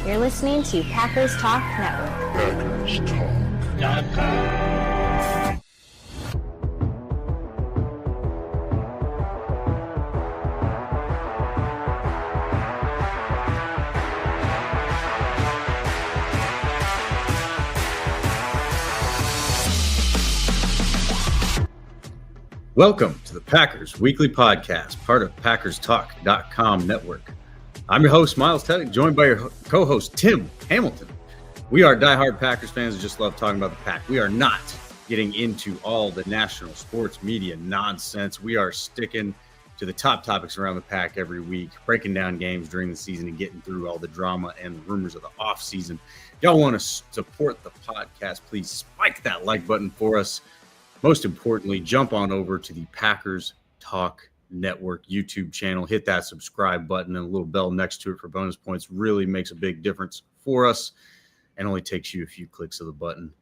You're listening to Packers Talk Network. PackersTalk.com. Welcome to the Packers Weekly Podcast, part of PackersTalk.com network. I'm your host, Miles Teddick, joined by your co-host, Tim Hamilton. We are diehard Packers fans who just love talking about the Pack. We are not getting into all the national sports media nonsense. We are sticking to the top topics around the Pack every week, breaking down games during the season and getting through all the drama and rumors of the offseason. If y'all want to support the podcast, please spike that like button for us. Most importantly, jump on over to the Packers Talk Network YouTube channel. Hit that subscribe button and a little bell next to it for bonus points. Really makes a big difference for us and only takes you a few clicks of the button.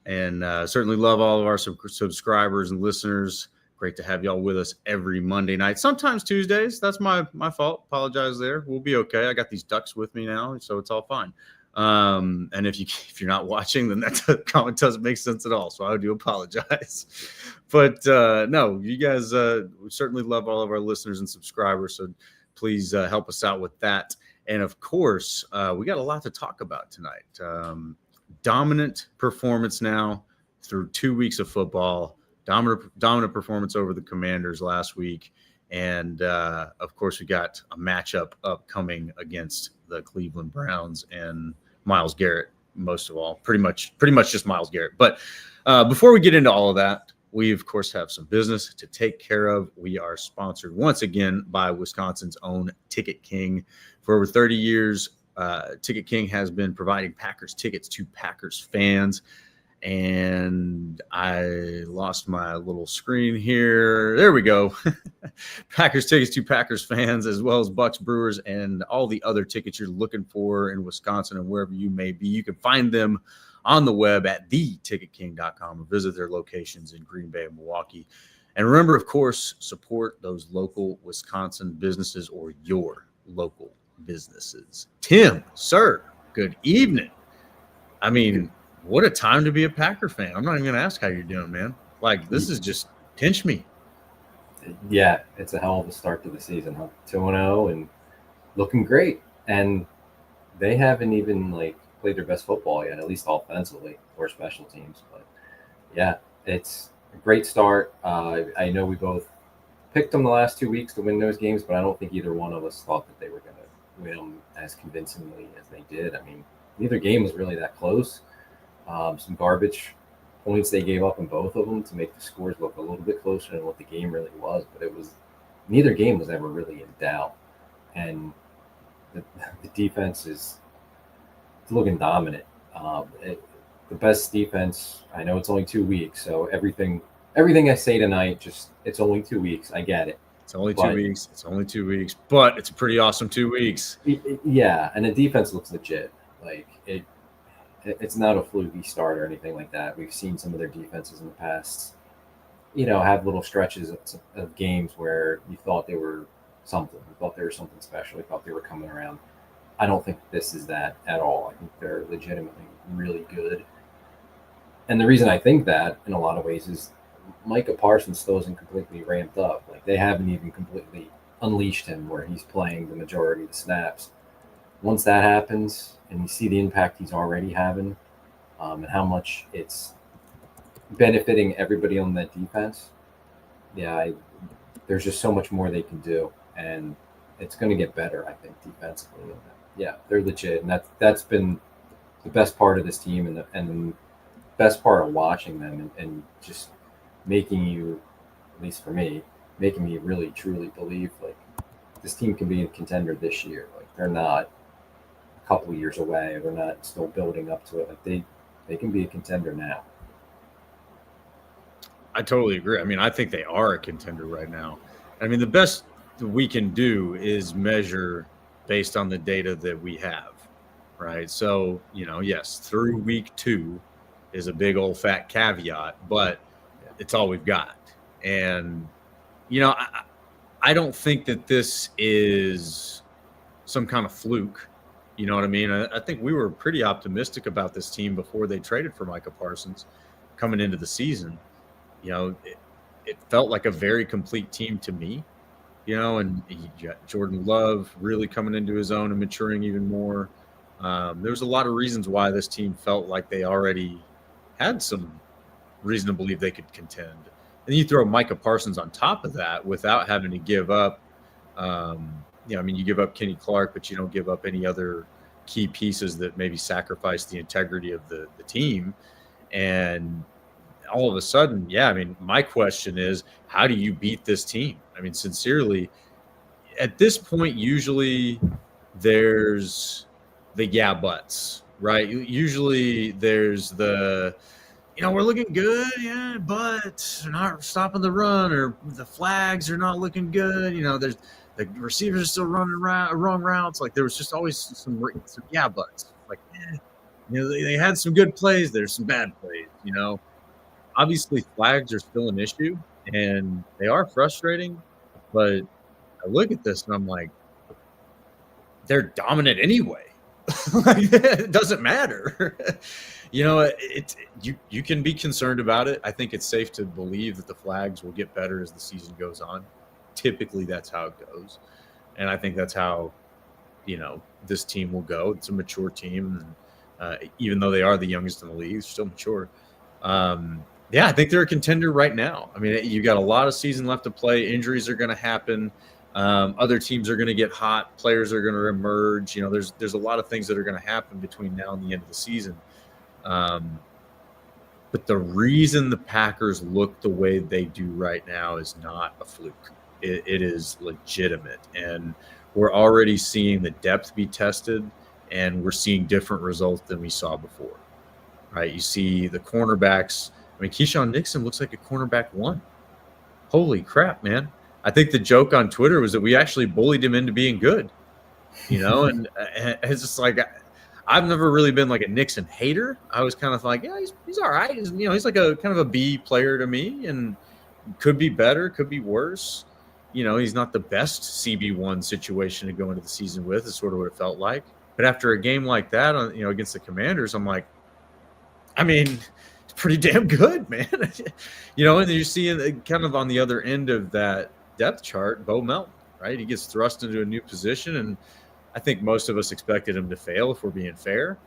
And certainly love all of our subscribers and listeners. Great to have y'all with us every Monday night. Sometimes Tuesdays. That's my fault. Apologize there. We'll be okay. I got these ducks with me now, so it's all fine. And if you're not watching, then that comment doesn't make sense at all. So I do apologize. But no, you guys we certainly love all of our listeners and subscribers. So please help us out with that. And of course, we got a lot to talk about tonight. Dominant performance now through 2 weeks of football. Dominant performance over the Commanders last week. And of course, we got a matchup upcoming against the Cleveland Browns and Myles Garrett, most of all, pretty much just Myles Garrett. But before we get into all of that, we of course have some business to take care of. We are sponsored once again by Wisconsin's own Ticket King. For over 30 years, Ticket King has been providing Packers tickets to Packers fans. And I lost my little screen here. There we go. Packers tickets to Packers fans, as well as Bucks, Brewers, and all the other tickets you're looking for in Wisconsin and wherever you may be. You can find them on the web at theticketking.com or visit their locations in Green Bay and Milwaukee. And remember, of course, support those local Wisconsin businesses or your local businesses. Tim, sir, good evening. I mean, what a time to be a Packer fan. I'm not even going to ask how you're doing, man. Like, this is just pinch me. Yeah, it's a hell of a start to the season, huh? 2-0 and looking great. And they haven't even, played their best football yet, at least offensively or special teams. But, yeah, it's a great start. I know we both picked them the last 2 weeks to win those games, but I don't think either one of us thought that they were going to win them as convincingly as they did. I mean, neither game was really that close. Some garbage points they gave up in both of them to make the scores look a little bit closer than what the game really was. But neither game was ever really in doubt. And the defense is looking dominant. The best defense, I know it's only 2 weeks. So everything I say tonight, it's only 2 weeks. I get it. It's only 2 weeks. It's only 2 weeks. But it's a pretty awesome 2 weeks. Yeah. And the defense looks legit. It's not a fluky start or anything like that. We've seen some of their defenses in the past, have little stretches of games where you thought they were something. You thought they were something special. You thought they were coming around. I don't think this is that at all. I think they're legitimately really good. And the reason I think that in a lot of ways is Micah Parsons still isn't completely ramped up. They haven't even completely unleashed him where he's playing the majority of the snaps. Once that happens and you see the impact he's already having and how much it's benefiting everybody on that defense, there's just so much more they can do. And it's going to get better, I think, defensively. Yeah, they're legit. And that's been the best part of this team and the best part of watching them and just making you, at least for me, making me really, truly believe this team can be a contender this year. They're not couple years away. They're not still building up to it. They can be a contender now. I totally agree. I mean, I think they are a contender right now. I mean, the best we can do is measure based on the data that we have, right? So, yes, through week 2 is a big old fat caveat, but it's all we've got. And, I don't think that this is some kind of fluke. You know what I mean? I think we were pretty optimistic about this team before they traded for Micah Parsons coming into the season. You know, it felt like a very complete team to me, you know, and you got Jordan Love really coming into his own and maturing even more. There was a lot of reasons why this team felt like they already had some reason to believe they could contend. And you throw Micah Parsons on top of that without having to give up. I mean, you give up Kenny Clark, but you don't give up any other key pieces that maybe sacrifice the integrity of the team. And all of a sudden, I mean, my question is, how do you beat this team? I mean, sincerely, at this point, usually there's the buts, right? Usually there's the, we're looking good, but we're not stopping the run, or the flags are not looking good. There's the receivers are still running wrong routes. Like there was just always some buts. Like, they had some good plays. There's some bad plays. Obviously flags are still an issue and they are frustrating, but I look at this and I'm like, they're dominant anyway. Like, it doesn't matter. You can be concerned about it. I think it's safe to believe that the flags will get better as the season goes on. Typically that's how it goes. And I think that's how, this team will go. It's a mature team. And, even though they are the youngest in the league, still mature. I think they're a contender right now. I mean, you got a lot of season left to play. Injuries are going to happen. Other teams are going to get hot. Players are going to emerge. There's a lot of things that are going to happen between now and the end of the season. But the reason the Packers look the way they do right now is not a fluke. It is legitimate. And we're already seeing the depth be tested, and we're seeing different results than we saw before. Right? You see the cornerbacks. I mean, Keyshawn Nixon looks like a cornerback one. Holy crap, man. I think the joke on Twitter was that we actually bullied him into being good, and it's just like, I've never really been like a Nixon hater. I was kind of like, he's all right. He's like a kind of a B player to me, and could be better, could be worse. He's not the best CB1 situation to go into the season with, is sort of what it felt like. But after a game like that, against the Commanders, I'm like, I mean, it's pretty damn good, man. And then you're seeing kind of on the other end of that depth chart, Bo Melton, right? He gets thrust into a new position, and I think most of us expected him to fail, if we're being fair,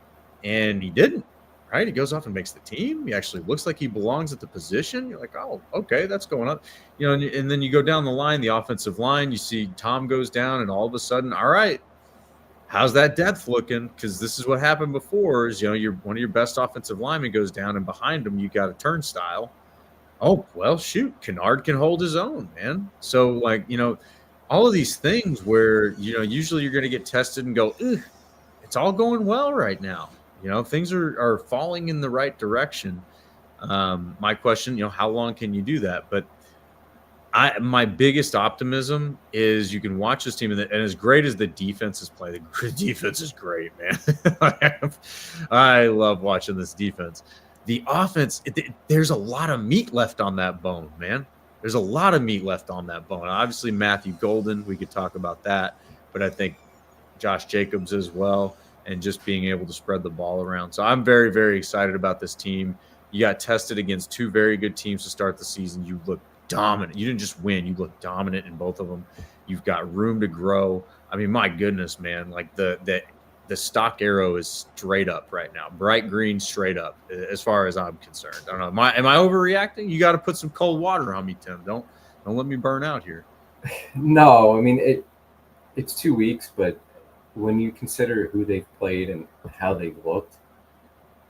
and he didn't, right? He goes off and makes the team. He actually looks like he belongs at the position. You're like, oh, okay, that's going on. And then you go down the line, the offensive line, you see Tom goes down, and all of a sudden, all right, how's that depth looking? Because this is what happened before is, one of your best offensive linemen goes down, and behind him you got a turnstile. Oh, well, shoot, Kennard can hold his own, man. So, all of these things where, usually you're going to get tested and go, it's all going well right now. Things are falling in the right direction. My question, how long can you do that? But my biggest optimism is you can watch this team, and as great as the defenses play, the defense is great, man. I love watching this defense. The offense, there's a lot of meat left on that bone, man. There's a lot of meat left on that bone. Obviously, Matthew Golden, we could talk about that, but I think Josh Jacobs as well, and just being able to spread the ball around. So I'm very, very excited about this team. You got tested against two very good teams to start the season. You look dominant. You didn't just win. You look dominant in both of them. You've got room to grow. I mean, my goodness, man, like the stock arrow is straight up right now, bright green, straight up, as far as I'm concerned. I don't know. Am I overreacting? You got to put some cold water on me, Tim. Don't let me burn out here. No, I mean, it's 2 weeks, but when you consider who they've played and how they've looked,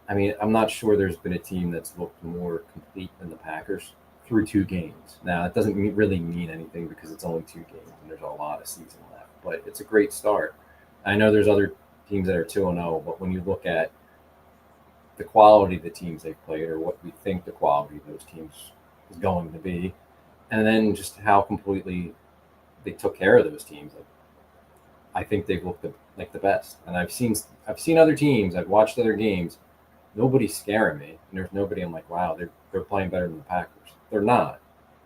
I mean, I'm not sure there's been a team that's looked more complete than the Packers through 2 games. Now, it doesn't really mean anything because it's only 2 games and there's a lot of season left, but it's a great start. I know there's other teams that are 2-0, but when you look at the quality of the teams they've played, or what we think the quality of those teams is going to be, and then just how completely they took care of those teams, I think they've looked like the best. And I've seen other teams, I've watched other games, nobody's scaring me, and there's nobody I'm like, wow, they're playing better than the Packers. They're not.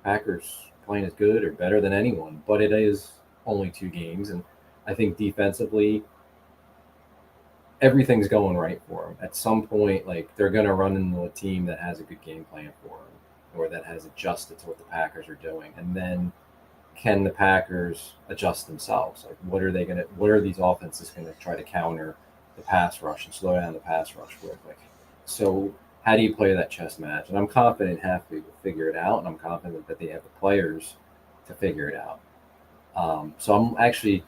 Packers playing as good or better than anyone, but it is only 2 games, and I think defensively everything's going right for them. At some point, like they're going to run into a team that has a good game plan for them, or that has adjusted to what the Packers are doing, and then can the Packers adjust themselves? Like, what are these offenses going to try to counter the pass rush and slow down the pass rush with? Like, so how do you play that chess match? And I'm confident Halfley will figure it out, and I'm confident that they have the players to figure it out. So I'm actually,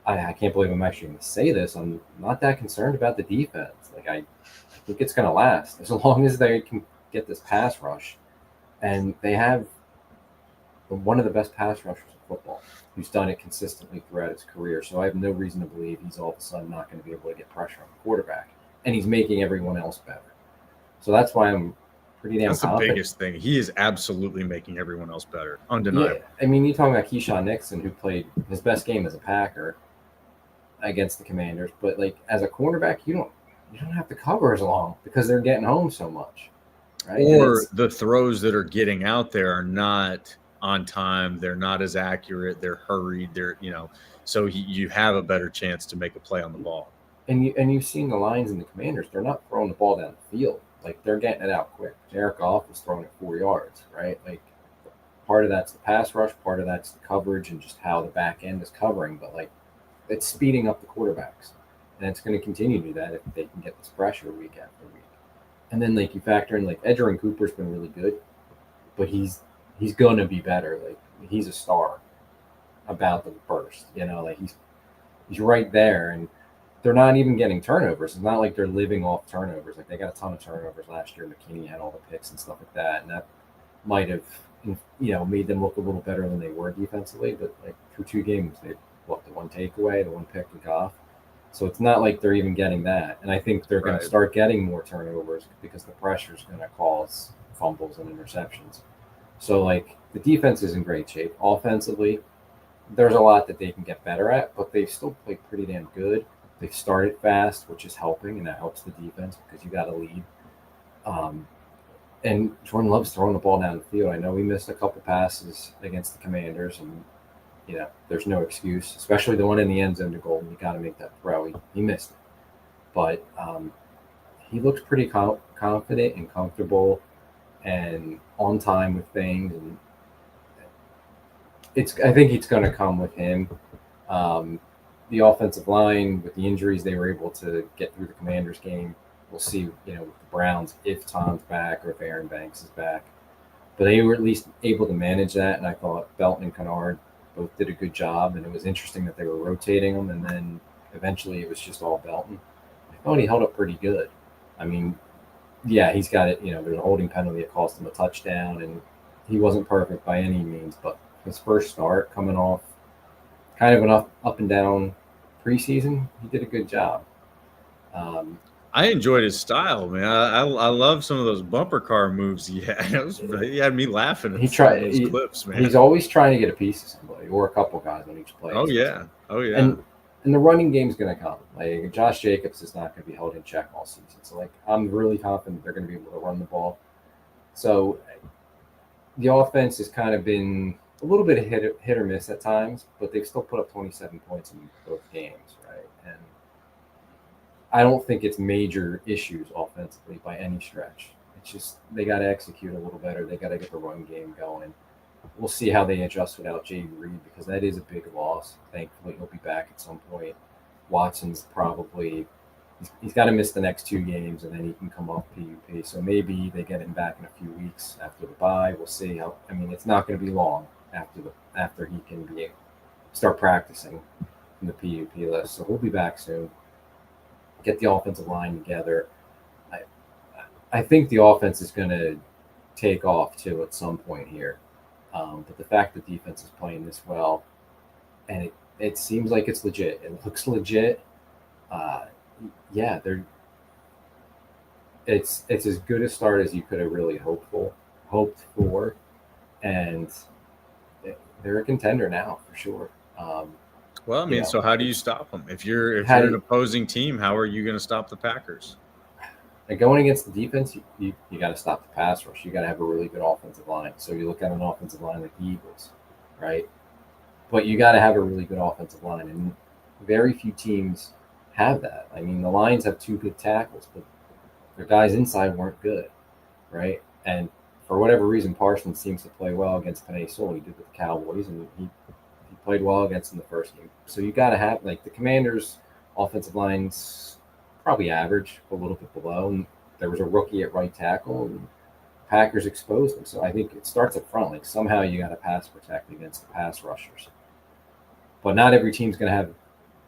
I can't believe I'm actually going to say this. I'm not that concerned about the defense. Like, I think it's going to last as long as they can get this pass rush, and they have one of the best pass rushers in football who's done it consistently throughout his career. So I have no reason to believe he's all of a sudden not going to be able to get pressure on the quarterback, and he's making everyone else better. So that's why I'm pretty damn confident. That's the biggest thing. He is absolutely making everyone else better. Undeniable. Yeah, I mean, you're talking about Keyshawn Nixon, who played his best game as a Packer against the Commanders, but like as a cornerback, you don't have to cover as long because they're getting home so much, right? Or the throws that are getting out there are not on time. They're not as accurate. They're hurried. So you have a better chance to make a play on the ball. And you've seen the lines in the Commanders. They're not throwing the ball down the field. Like, they're getting it out quick. Jared Goff was throwing it 4 yards, right? Like, part of that's the pass rush, part of that's the coverage and just how the back end is covering. But, like, it's speeding up the quarterbacks. And it's going to continue to do that if they can get this pressure week after week. And then, like, you factor in, like, Edgerrin Cooper's been really good, but he's going to be better. Like, he's a star about the burst, like he's right there, and they're not even getting turnovers. It's not like they're living off turnovers. Like, they got a ton of turnovers last year. McKinney had all the picks and stuff like that, and that might have made them look a little better than they were defensively. But like through 2 games, they the one takeaway, the one pick and Goff. So it's not like they're even getting that. And I think they're going to start getting more turnovers because the pressure is going to cause fumbles and interceptions. So like the defense is in great shape. Offensively, there's a lot that they can get better at, but they've still played pretty damn good. They've started fast, which is helping, and that helps the defense because you got a lead. And Jordan Love's throwing the ball down the field. I know he missed a couple passes against the Commanders, and there's no excuse, especially the one in the end zone to goal. You got to make that throw. He missed it, but he looks pretty confident and comfortable and on time with things, and I think it's going to come with him. The offensive line, with the injuries, they were able to get through the Commanders game. We'll see, with the Browns, if Tom's back or if Aaron Banks is back. But they were at least able to manage that, and I thought Belton and Kennard both did a good job, and it was interesting that they were rotating them, and then eventually it was just all Belton. I thought he held up pretty good. I mean, yeah, he's got it. There's a holding penalty that cost him a touchdown, and he wasn't perfect by any means, but his first start coming off kind of an up and down preseason, he did a good job. I enjoyed his style, man. I love some of those bumper car moves he had. He had me laughing at those clips, man. He's always trying to get a piece of somebody or a couple guys on each play. Oh yeah. And the running game's going to come. Like, Josh Jacobs is not going to be held in check all season. So, like, I'm really confident they're going to be able to run the ball. So the offense has kind of been a little bit of hit or miss at times, but they've still put up 27 points in both games, right? And I don't think it's major issues offensively by any stretch. It's just they got to execute a little better. They got to get the run game going. We'll see how they adjust without Jay Reed, because that is a big loss. Thankfully, he'll be back at some point. Watson's probably he's got to miss the next 2 games, and then he can come off PUP. So maybe they get him back in a few weeks after the bye. We'll see how. I mean, it's not going to be long after he can start practicing from the PUP list. So he'll be back soon. Get the offensive line together. I think the offense is going to take off too at some point here. But the fact that defense is playing this well, and it seems like it's legit. It looks legit. Yeah, it's as good a start as you could have really hoped for, and they're a contender now for sure. Well, I mean, so how do you stop them? If you're an opposing team, how are you going to stop the Packers? And going against the defense, you got to stop the pass rush. You got to have a really good offensive line. So you look at an offensive line like the Eagles, right? But you got to have a really good offensive line, and very few teams have that. I mean, the Lions have 2 good tackles, but their guys inside weren't good, right? And for whatever reason, Parsons seems to play well against Penei Sewell. He did with the Cowboys, and he played well against them the first game. So you got to have, like, the Commanders' offensive line's probably average, a little bit below. And there was a rookie at right tackle, and Packers exposed them. So I think it starts up front. Like, somehow you got to pass protect against the pass rushers. But not every team's going to have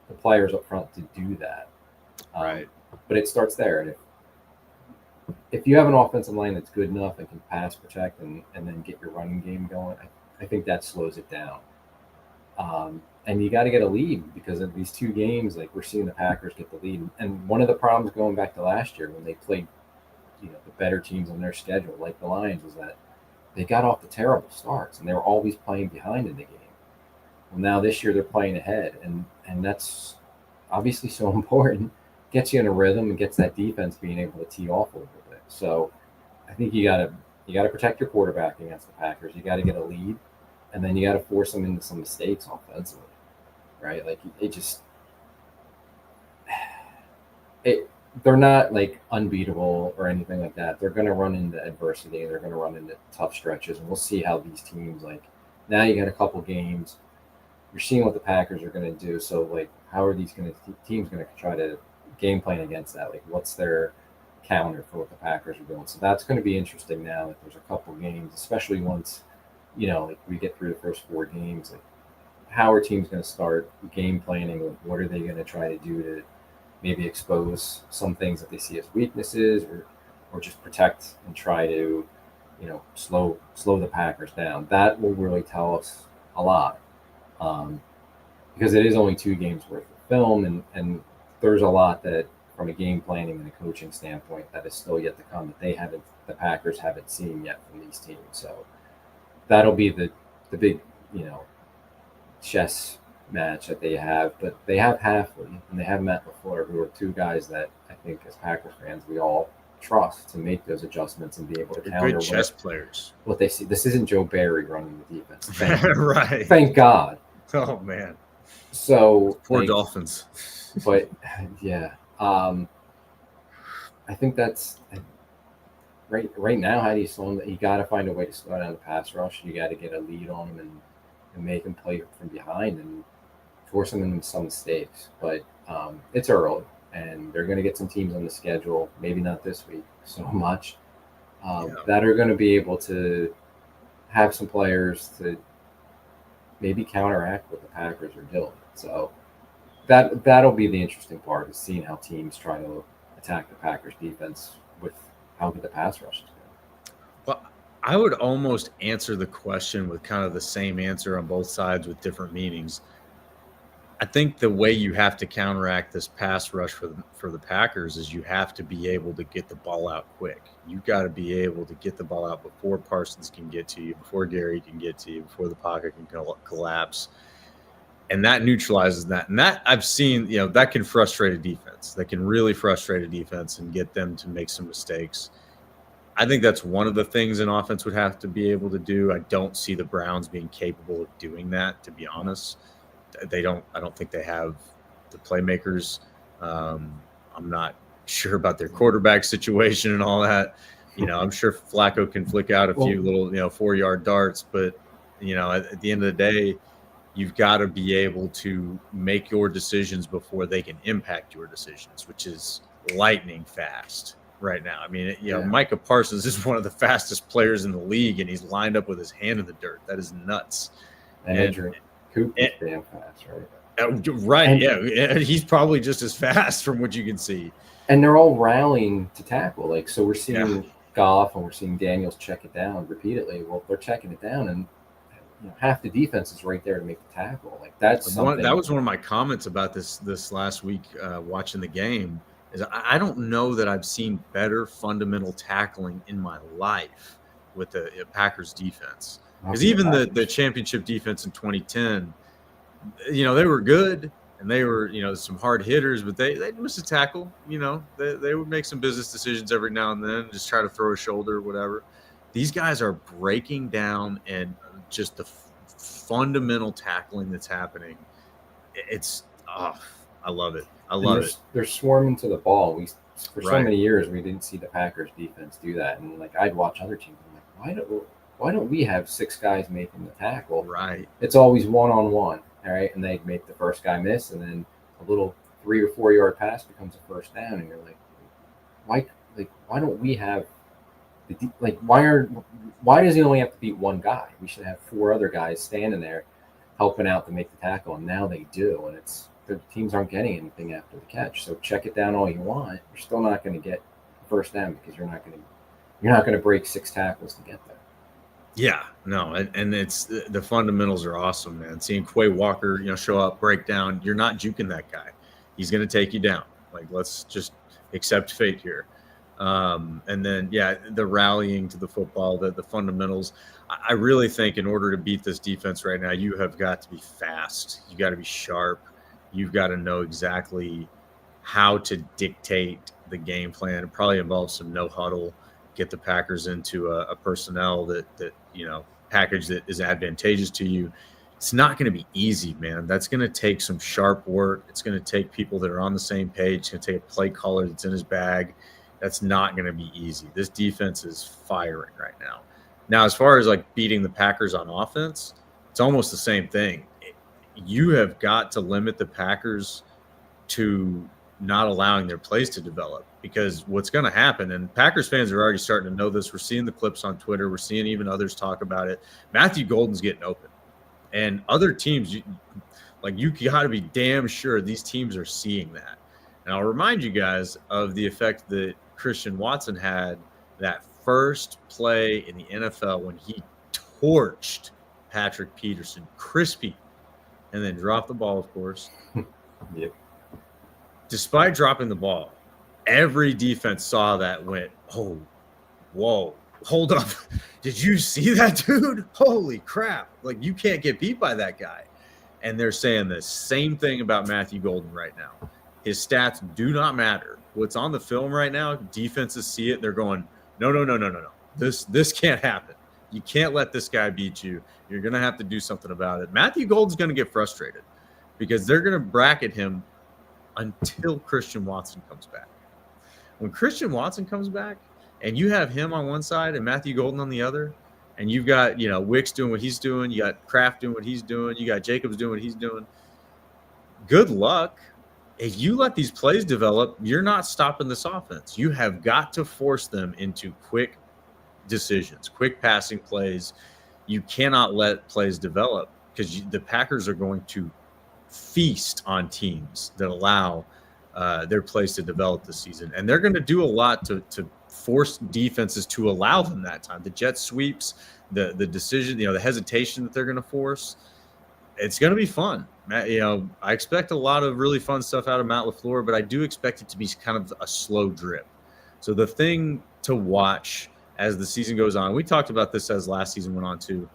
the players up front to do that. Right. But it starts there. And if you have an offensive line that's good enough and can pass protect and then get your running game going, I think that slows it down. And you got to get a lead, because of these 2 games, like, we're seeing the Packers get the lead. And one of the problems going back to last year when they played, the better teams on their schedule, like the Lions, was that they got off the terrible starts and they were always playing behind in the game. Well, now this year they're playing ahead, and that's obviously so important. Gets you in a rhythm and gets that defense being able to tee off a little bit. So I think you got to protect your quarterback against the Packers. You got to get a lead, and then you got to force them into some mistakes offensively, right? Like, they're not like unbeatable or anything like that. They're going to run into adversity. They're going to run into tough stretches, and we'll see how these teams, like, now you got a couple games. You're seeing what the Packers are going to do. So, like, how are these teams going to try to game plan against that? Like, what's their counter for what the Packers are doing? So that's going to be interesting now that there's a couple games, especially once, like, we get through the first 4 games. Like, how are teams going to start game planning? Like, what are they going to try to do to maybe expose some things that they see as weaknesses, or just protect and try to, slow the Packers down? That will really tell us a lot. Because it is only 2 games worth of film, and there's a lot that, from a game planning and a coaching standpoint, that is still yet to come that the Packers haven't seen yet from these teams. So that'll be the big, chess match that they have. But they have Halfley and they have Matt LaFleur, who are 2 guys that I think, as Packers fans, we all trust to make those adjustments and be able to counter good chess players. What they see. This isn't Joe Barry running the defense. Right. Thank God. Oh, man. So poor Dolphins. But yeah, I think that's right now. How do you slow them? You got to find a way to slow down the pass rush. You got to get a lead on them and make them play from behind and force them into some mistakes. But it's early, and they're going to get some teams on the schedule. Maybe not this week so much, that are going to be able to have some players to maybe counteract what the Packers are doing. So that'll be the interesting part, is seeing how teams try to attack the Packers defense with how good the pass rush is. Well, I would almost answer the question with kind of the same answer on both sides with different meanings. I think the way you have to counteract this pass rush for the Packers is you have to be able to get the ball out quick. You've got to be able to get the ball out before Parsons can get to you, before Gary can get to you, before the pocket can collapse. And that neutralizes that. And that I've seen, that can frustrate a defense. That can really frustrate a defense and get them to make some mistakes. I think that's one of the things an offense would have to be able to do. I don't see the Browns being capable of doing that, to be honest. I don't think they have the playmakers. I'm not sure about their quarterback situation and all that. I'm sure Flacco can flick out a few little, 4-yard darts, but at the end of the day, you've got to be able to make your decisions before they can impact your decisions, which is lightning fast right now. I mean, Micah Parsons is one of the fastest players in the league, and he's lined up with his hand in the dirt. That is nuts. And Cooper's damn fast, right? Right, and he's probably just as fast from what you can see. And they're all rallying to tackle. So we're seeing Goff and we're seeing Daniels check it down repeatedly. Well, they're checking it down, and half the defense is right there to make the tackle. That's something. That was one of my comments about this last week watching the game. Is I don't know that I've seen better fundamental tackling in my life with the Packers defense. Because even the championship defense in 2010, they were good and they were, some hard hitters, but they'd miss a tackle. They would make some business decisions every now and then, just try to throw a shoulder or whatever. These guys are breaking down, and just the fundamental tackling that's happening. It's I love it. They're swarming to the ball. For so Right. many years we didn't see the Packers defense do that, and like I'd watch other teams. I'm like, why don't we have 6 guys making the tackle? Right. It's always 1-on-1, all right, and they make the first guy miss, and then a little 3 or 4 yard pass becomes a first down, and you're like, why don't we have why does he only have to beat one guy? We should have 4 other guys standing there helping out to make the tackle, and now they do, and the teams aren't getting anything after the catch. So check it down all you want, you're still not going to get the first down because you're not going to break 6 tackles to get there. Yeah, no, and it's the fundamentals are awesome, man. Seeing Quay Walker, show up, break down, you're not juking that guy. He's going to take you down. Like, let's just accept fate here. And then, the rallying to the football, the fundamentals. I really think in order to beat this defense right now, you have got to be fast. You got to be sharp. You've got to know exactly how to dictate the game plan. It probably involves some no huddle, get the Packers into a personnel that package that is advantageous to you. It's not going to be easy, man. That's going to take some sharp work. It's going to take people that are on the same page. It's going to take a play caller that's in his bag. That's not going to be easy. This defense is firing right now. Now, as far as like beating the Packers on offense, it's almost the same thing. You have got to limit the Packers to not allowing their plays to develop, because what's going to happen, and Packers fans are already starting to know this. We're seeing the clips on Twitter. We're seeing even others talk about it. Matthew Golden's getting open, and other teams, you got to be damn sure these teams are seeing that. And I'll remind you guys of the effect that Christian Watson had that first play in the NFL when he torched Patrick Peterson, crispy, and then dropped the ball, of course. Yep. Despite dropping the ball, every defense saw that and went, oh, whoa, hold up. Did you see that, dude? Holy crap. Like, you can't get beat by that guy. And they're saying the same thing about Matthew Golden right now. His stats do not matter. What's on the film right now, defenses see it. They're going, no. This can't happen. You can't let this guy beat you. You're going to have to do something about it. Matthew Golden's going to get frustrated because they're going to bracket him until Christian Watson comes back. When Christian Watson comes back and you have him on one side and Matthew Golden on the other, and you've got, Wicks doing what he's doing, you got Kraft doing what he's doing, you got Jacobs doing what he's doing, good luck. If you let these plays develop, you're not stopping this offense. You have got to force them into quick decisions, quick passing plays. You cannot let plays develop because the Packers are going to feast on teams that allow their plays to develop this season. And they're going to do a lot to force defenses to allow them that time. The jet sweeps, the decision, the hesitation that they're going to force. It's going to be fun. I expect a lot of really fun stuff out of Matt LaFleur, but I do expect it to be kind of a slow drip. So the thing to watch as the season goes on, we talked about this as last season went on too.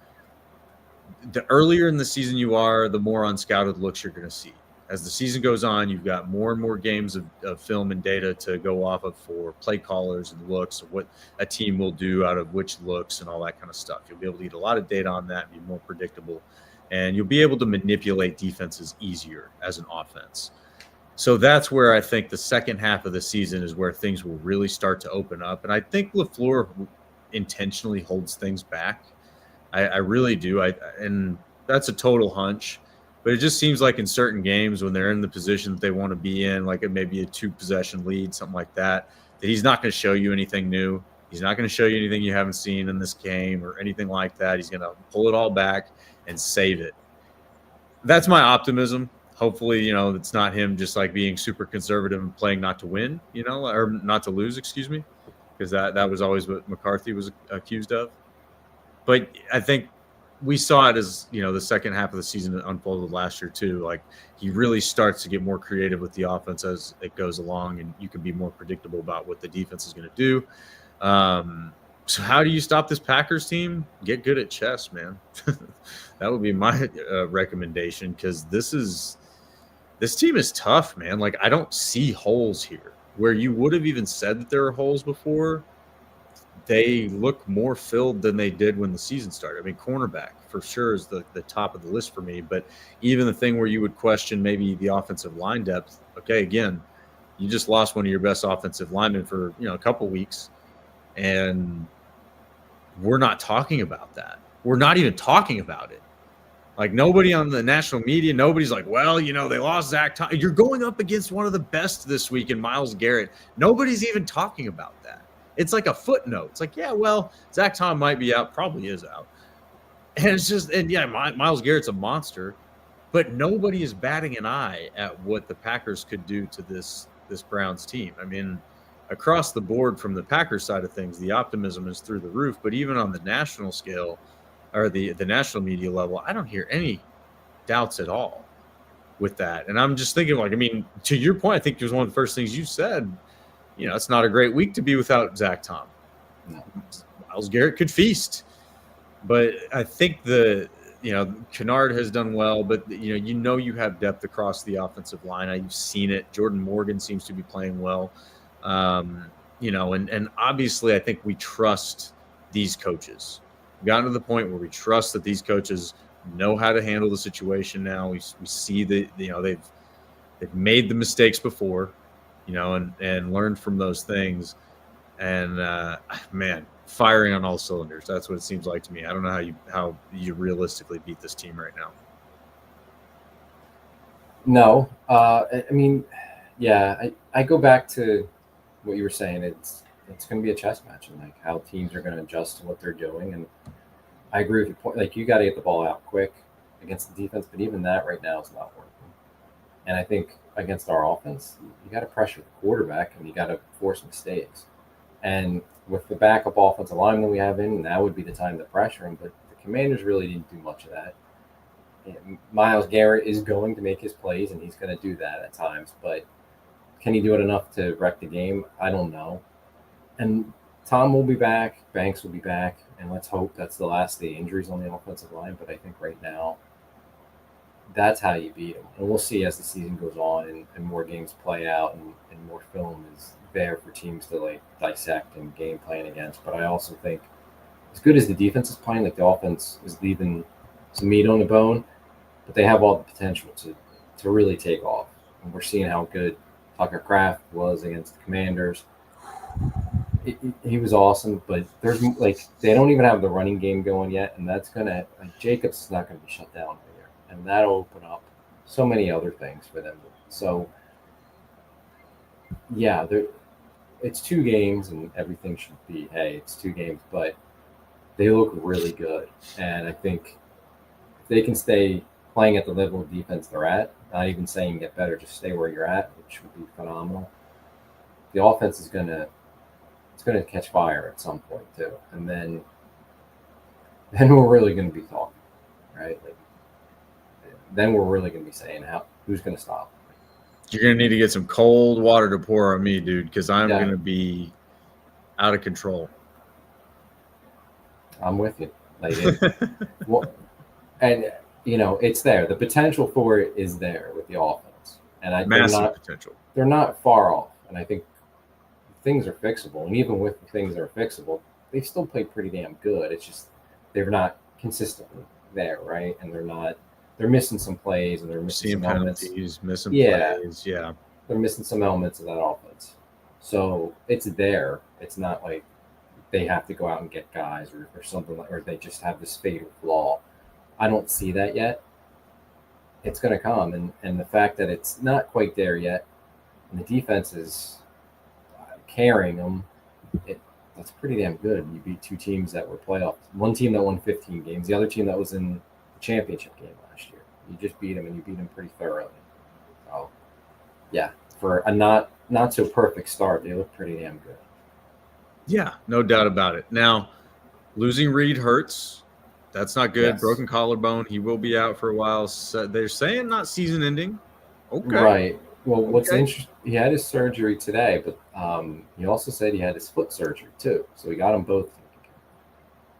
The earlier in the season you are, the more unscouted looks you're going to see. As the season goes on, you've got more and more games of film and data to go off of for play callers and looks of what a team will do out of which looks and all that kind of stuff. You'll be able to get a lot of data on that and be more predictable. And you'll be able to manipulate defenses easier as an offense. So that's where I think the second half of the season is where things will really start to open up. And I think LaFleur intentionally holds things back. I really do. And that's a total hunch. But it just seems like in certain games when they're in the position that they want to be in, like it may be a 2-possession lead, something like that he's not going to show you anything new. He's not going to show you anything you haven't seen in this game or anything like that. He's going to pull it all back and save it. That's my optimism. Hopefully, it's not him just like being super conservative and playing not to win, or not to lose, excuse me, because that was always what McCarthy was accused of. But I think we saw it as, the second half of the season unfolded last year too. Like he really starts to get more creative with the offense as it goes along, and you can be more predictable about what the defense is going to do. So how do you stop this Packers team? Get good at chess, man. That would be my recommendation, because this team is tough, man. Like I don't see holes here where you would have even said that there are holes before. They look more filled than they did when the season started. I mean, cornerback, for sure is the top of the list for me. But even the thing where you would question maybe the offensive line depth. Okay, again, you just lost one of your best offensive linemen for a couple weeks, and we're not talking about that. We're not even talking about it. Like, nobody on the national media, nobody's like, well, they lost Zach Tom. You're going up against one of the best this week in Myles Garrett. Nobody's even talking about that. It's like a footnote. It's like, yeah, well, Zach Tom might be out, probably is out. And it's just, Myles Garrett's a monster, but nobody is batting an eye at what the Packers could do to this Browns team. I mean, across the board from the Packers side of things, the optimism is through the roof. But even on the national scale, or the national media level, I don't hear any doubts at all with that. And I'm just thinking, to your point, I think it was one of the first things you said, it's not a great week to be without Zach Tom. No. Myles Garrett could feast. But I think Kennard has done well, but you have depth across the offensive line. You've seen it. Jordan Morgan seems to be playing well. And obviously I think we trust these coaches. We've gotten to the point where we trust that these coaches know how to handle the situation now. We see that they've made the mistakes before, and learned from those things. And man, firing on all cylinders. That's what it seems like to me. I don't know how you realistically beat this team right now. No, I go back to what you were saying. It's going to be a chess match, and like how teams are going to adjust to what they're doing. And I agree with your point. Like, you got to get the ball out quick against the defense, but even that right now is not working. And I think against our offense, you got to pressure the quarterback and you got to force mistakes. And with the backup offensive lineman we have in, that would be the time to pressure him. But the Commanders really didn't do much of that. Myles Garrett is going to make his plays, and he's going to do that at times. But can he do it enough to wreck the game? I don't know. And Tom will be back. Banks will be back. And let's hope that's the last of the injuries on the offensive line. But I think right now, that's how you beat them. And we'll see as the season goes on and more games play out and more film is there for teams to dissect and game plan against. But I also think, as good as the defense is playing, the offense is leaving some meat on the bone, but they have all the potential to really take off. And we're seeing how good Tucker Kraft was against the Commanders. He was awesome, but there's they don't even have the running game going yet, and that's gonna Jacobs is not gonna be shut down here, and that'll open up so many other things for them. So yeah, it's 2 games, and everything should be, hey, it's 2 games, but they look really good, and I think if they can stay playing at the level of defense they're at, not even saying get better, just stay where you're at, which would be phenomenal. The offense is gonna catch fire at some point too, and then we're really going to be talking, right? Then we're really going to be saying who's going to stop. You're going to need to get some cold water to pour on me, dude, because I'm going to be out of control. I'm with you. Well, and it's there. The potential for it is there with the offense, and massive potential. They're not far off, and I think things are fixable, and even with the things that are fixable, they still play pretty damn good. It's just they're not consistently there, right? And they're missing some plays, and they're missing some elements. Missing plays, yeah. They're missing some elements of that offense. So it's there. It's not like they have to go out and get guys or something, or they just have this fatal flaw. I don't see that yet. It's going to come, and the fact that it's not quite there yet, and the defense is carrying them, that's pretty damn good. You beat 2 teams that were playoffs. One team that won 15 games, the other team that was in the championship game last year. You just beat them, and you beat them pretty thoroughly. So, yeah, for a not so perfect start, they look pretty damn good. Yeah, no doubt about it. Now, losing Reed hurts. That's not good. Yes. Broken collarbone. He will be out for a while. So they're saying not season ending. Okay. Right. Well, what's interesting, he had his surgery today, but he also said he had his foot surgery too. So he got them both.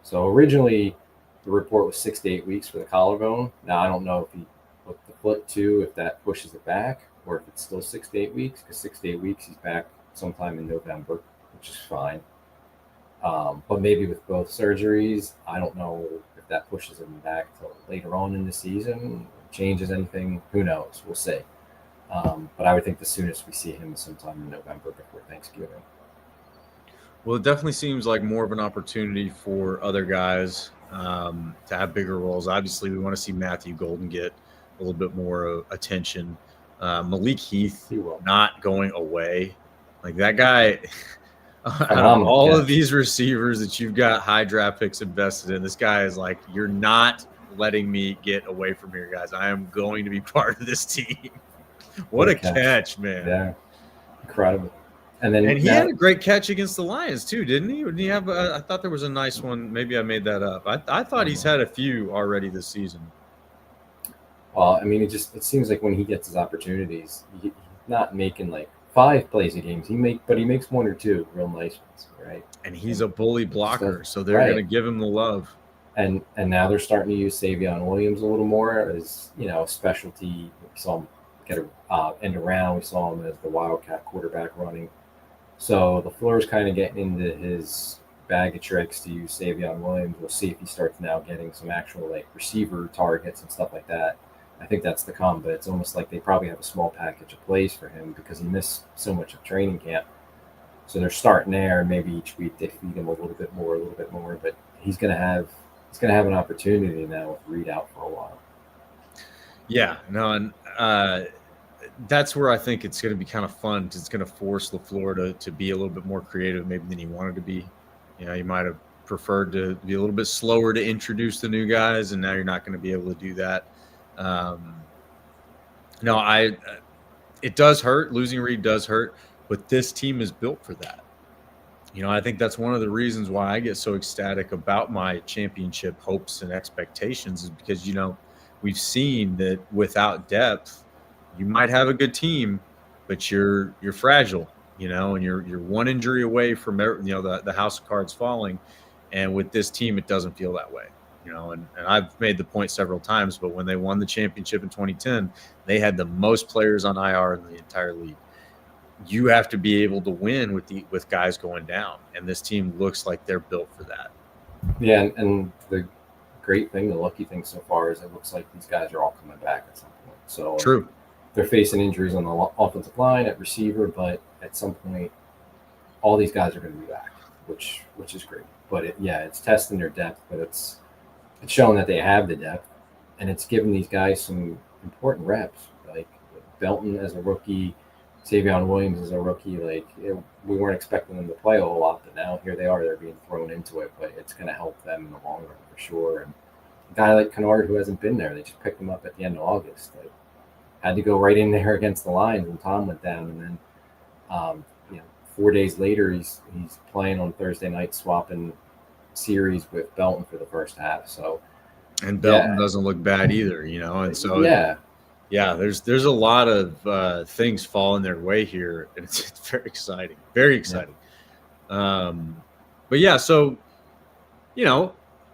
So originally, the report was 6 to 8 weeks for the collarbone. Now, I don't know if he put the foot too, if that pushes it back, or if it's still 6 to 8 weeks, because 6 to 8 weeks, he's back sometime in November, which is fine. But maybe with both surgeries, I don't know if that pushes him back till later on in the season, changes anything, who knows? We'll see. But I would think the soonest we see him is sometime in November before Thanksgiving. Well, it definitely seems like more of an opportunity for other guys to have bigger roles. Obviously, we want to see Matthew Golden get a little bit more attention. Malik Heath not going away. Like that guy, out of all of these receivers that you've got high draft picks invested in, this guy is like, you're not letting me get away from here, guys. I am going to be part of this team. What a catch, man. Yeah, incredible. And he had a great catch against the Lions too, didn't he? Didn't he have? I thought there was a nice one. Maybe I made that up. I thought he's had a few already this season. Well, I mean, it seems like when he gets his opportunities, he's not making like 5 plays a game. But he makes 1 or 2 real nice ones, right? And he's a bully blocker, so they're going to give him the love. And now they're starting to use Savion Williams a little more as a specialty. We saw him get a end around. We saw him as the Wildcat quarterback running. So LaFleur's kind of getting into his bag of tricks to use Savion Williams. We'll see if he starts now getting some actual like receiver targets and stuff like that. I think that's the come, but it's almost like they probably have a small package of plays for him because he missed so much of training camp. So they're starting there, and maybe each week they feed him a little bit more. But he's gonna have an opportunity now with Reed out for a while. Yeah, no, and that's where I think it's going to be kind of fun. It's going to force LaFleur to be a little bit more creative maybe than he wanted to be. You might have preferred to be a little bit slower to introduce the new guys, and now you're not going to be able to do that. It does hurt. Losing Reed does hurt, but this team is built for that. I think that's one of the reasons why I get so ecstatic about my championship hopes and expectations is because, we've seen that without depth, you might have a good team, but you're fragile, and you're one injury away from, the house of cards falling. And with this team, it doesn't feel that way, and I've made the point several times, but when they won the championship in 2010, they had the most players on IR in the entire league. You have to be able to win with guys going down, and this team looks like they're built for that. Yeah, and the great thing, the lucky thing so far is it looks like these guys are all coming back at some point. So true. They're facing injuries on the offensive line at receiver, but at some point, all these guys are going to be back, which is great. But it's testing their depth, but it's showing that they have the depth, and it's giving these guys some important reps, like Belton as a rookie, Savion Williams as a rookie. We weren't expecting them to play a whole lot, but now here they are. They're being thrown into it, but it's going to help them in the long run for sure. And a guy like Kennard, who hasn't been there, they just picked him up at the end of August. Had to go right in there against the Lions when Tom went down, and then 4 days later he's playing on Thursday night, swapping series with Belton for the first half. And Belton doesn't look bad either, and so there's a lot of things falling their way here, and it's very exciting, very exciting. So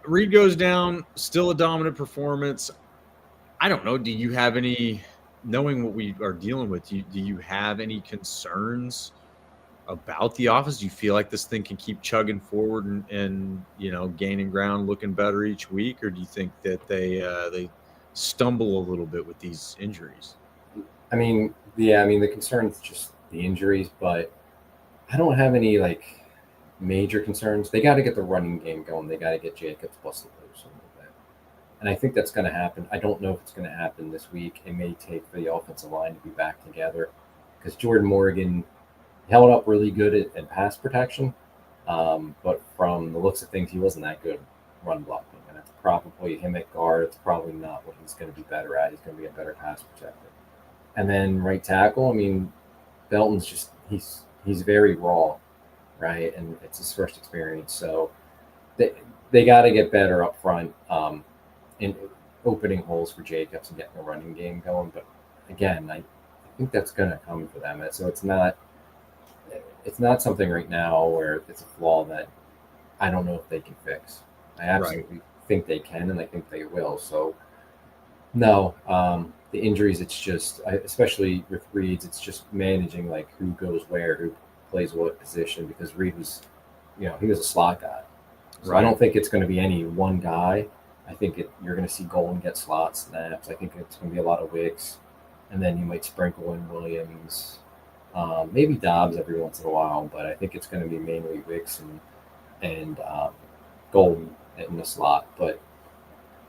Reed goes down, still a dominant performance. I don't know. Do you have any? Knowing what we are dealing with, do you have any concerns about the offense? Do you feel like this thing can keep chugging forward and gaining ground, looking better each week, or do you think that they stumble a little bit with these injuries? I mean, the concern is just the injuries, but I don't have any major concerns. They got to get the running game going. They got to get Jacobs busted loose a little bit. And I think that's going to happen. I don't know if it's going to happen this week. It may take for the offensive line to be back together because Jordan Morgan held up really good at pass protection. But from the looks of things, he wasn't that good run blocking. And it's probably him at guard. It's probably not what he's going to be better at. He's going to be a better pass protector. And then right tackle, Belton's just, he's very raw, right? And it's his first experience. So they got to get better up front in opening holes for Jacobs and getting the running game going. But again, I think that's going to come for them. So it's not something right now where it's a flaw that I don't know if they can fix. I absolutely think they can, and I think they will. So no, the injuries, it's just, especially with Reed's, it's just managing who goes where, who plays what position, because Reed was, he was a slot guy. So I don't think it's going to be any one guy. I think you're going to see Golden get slot snaps. I think it's going to be a lot of Wicks, and then you might sprinkle in Williams, maybe Dobbs every once in a while, but I think it's going to be mainly Wicks and Golden in the slot. But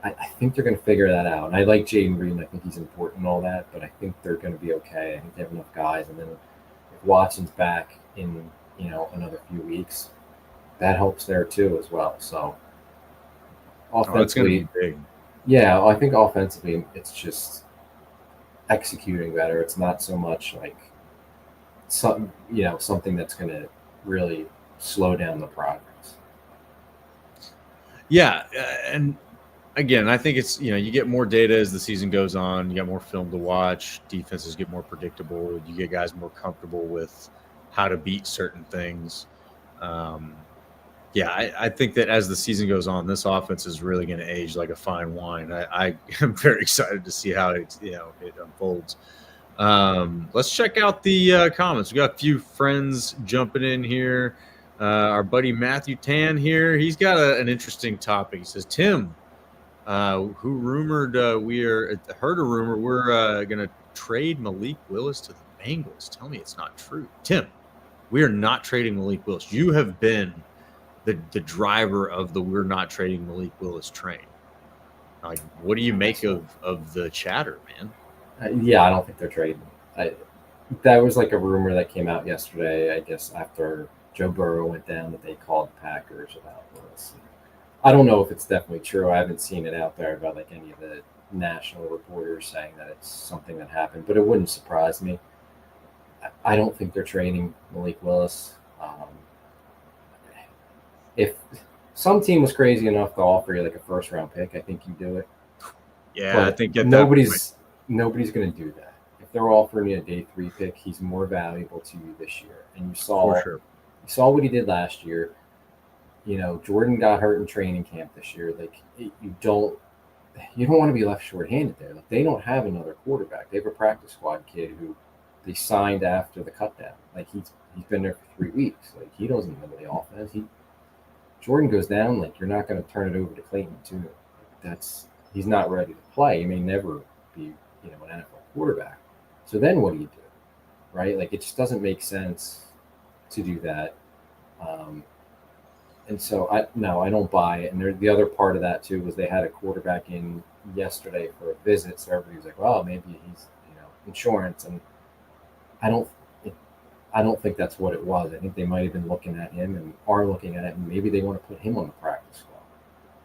I think they're going to figure that out. And I like Jaden Reed, and I think he's important and all that, but I think they're going to be okay. I think they have enough guys. And then if Watson's back in, another few weeks, that helps there too as well. So offensively, it's going to be big. Yeah, I think offensively it's just executing better. It's not so much like something that's going to really slow down the progress. Yeah, and again, I think it's, you get more data as the season goes on. You got more film to watch. Defenses get more predictable. You get guys more comfortable with how to beat certain things. I think that as the season goes on, this offense is really going to age like a fine wine. I am very excited to see how it unfolds. Let's check out the comments. We got a few friends jumping in here. Our buddy Matthew Tan here. He's got an interesting topic. He says, Tim, who rumored heard a rumor we're going to trade Malik Willis to the Bengals. Tell me it's not true. Tim, we are not trading Malik Willis. You have been the driver of the we're not trading Malik Willis train. Like, what do you make of the chatter, man? I don't think they're trading. That was like a rumor that came out yesterday, I guess, after Joe Burrow went down, that they called the Packers about Willis. I don't know if it's definitely true. I haven't seen it out there about like any of the national reporters saying that it's something that happened, but it wouldn't surprise me. I don't think they're trading Malik Willis. If some team was crazy enough to offer you like a first-round pick, I think you do it. Yeah, but I think nobody's going to do that. If they're offering you a day 3 pick, he's more valuable to you this year. And you saw what he did last year. Jordan got hurt in training camp this year. Like, you don't want to be left short-handed there. Like, they don't have another quarterback. They have a practice squad kid who they signed after the cutdown. Like, he's been there for 3 weeks. Like, he doesn't know the offense. Jordan goes down, like, you're not going to turn it over to Clayton too. He's not ready to play. He may never be, an NFL quarterback. So then what do you do? Right? Like, it just doesn't make sense to do that. And so I don't buy it. And the other part of that too was they had a quarterback in yesterday for a visit. So everybody was like, well, maybe he's, insurance. And I don't think that's what it was. I think they might have been looking at him and are looking at it, and maybe they want to put him on the practice squad.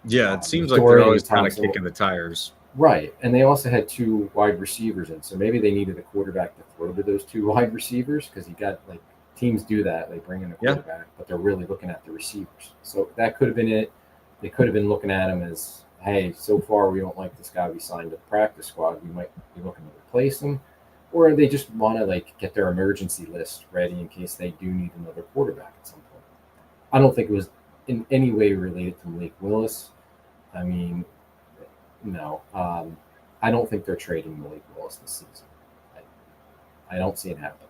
Yeah, it seems like they're always kind of kicking the tires. Right. And they also had 2 wide receivers in, so maybe they needed a quarterback to throw to those 2 wide receivers, because you got, like, teams do that. They bring in a quarterback, but they're really looking at the receivers. So that could have been it. They could have been looking at him as, hey, so far we don't like this guy we signed to the practice squad. We might be looking to replace him. Or they just want to, like, get their emergency list ready in case they do need another quarterback at some point. I don't think it was in any way related to Malik Willis. I mean, no. I don't think they're trading Malik Willis this season. I don't see it happening.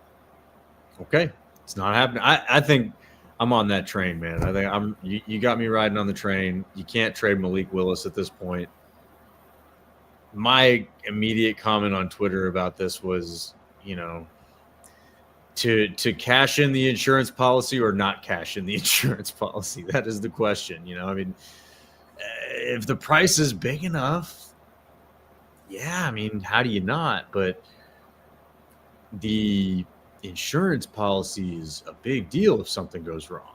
Okay. It's not happening. I think I'm on that train, man. I think you got me riding on the train. You can't trade Malik Willis at this point. My immediate comment on Twitter about this was, to cash in the insurance policy or not cash in the insurance policy. That is the question. I mean, if the price is big enough, yeah, I mean, how do you not? But the insurance policy is a big deal if something goes wrong,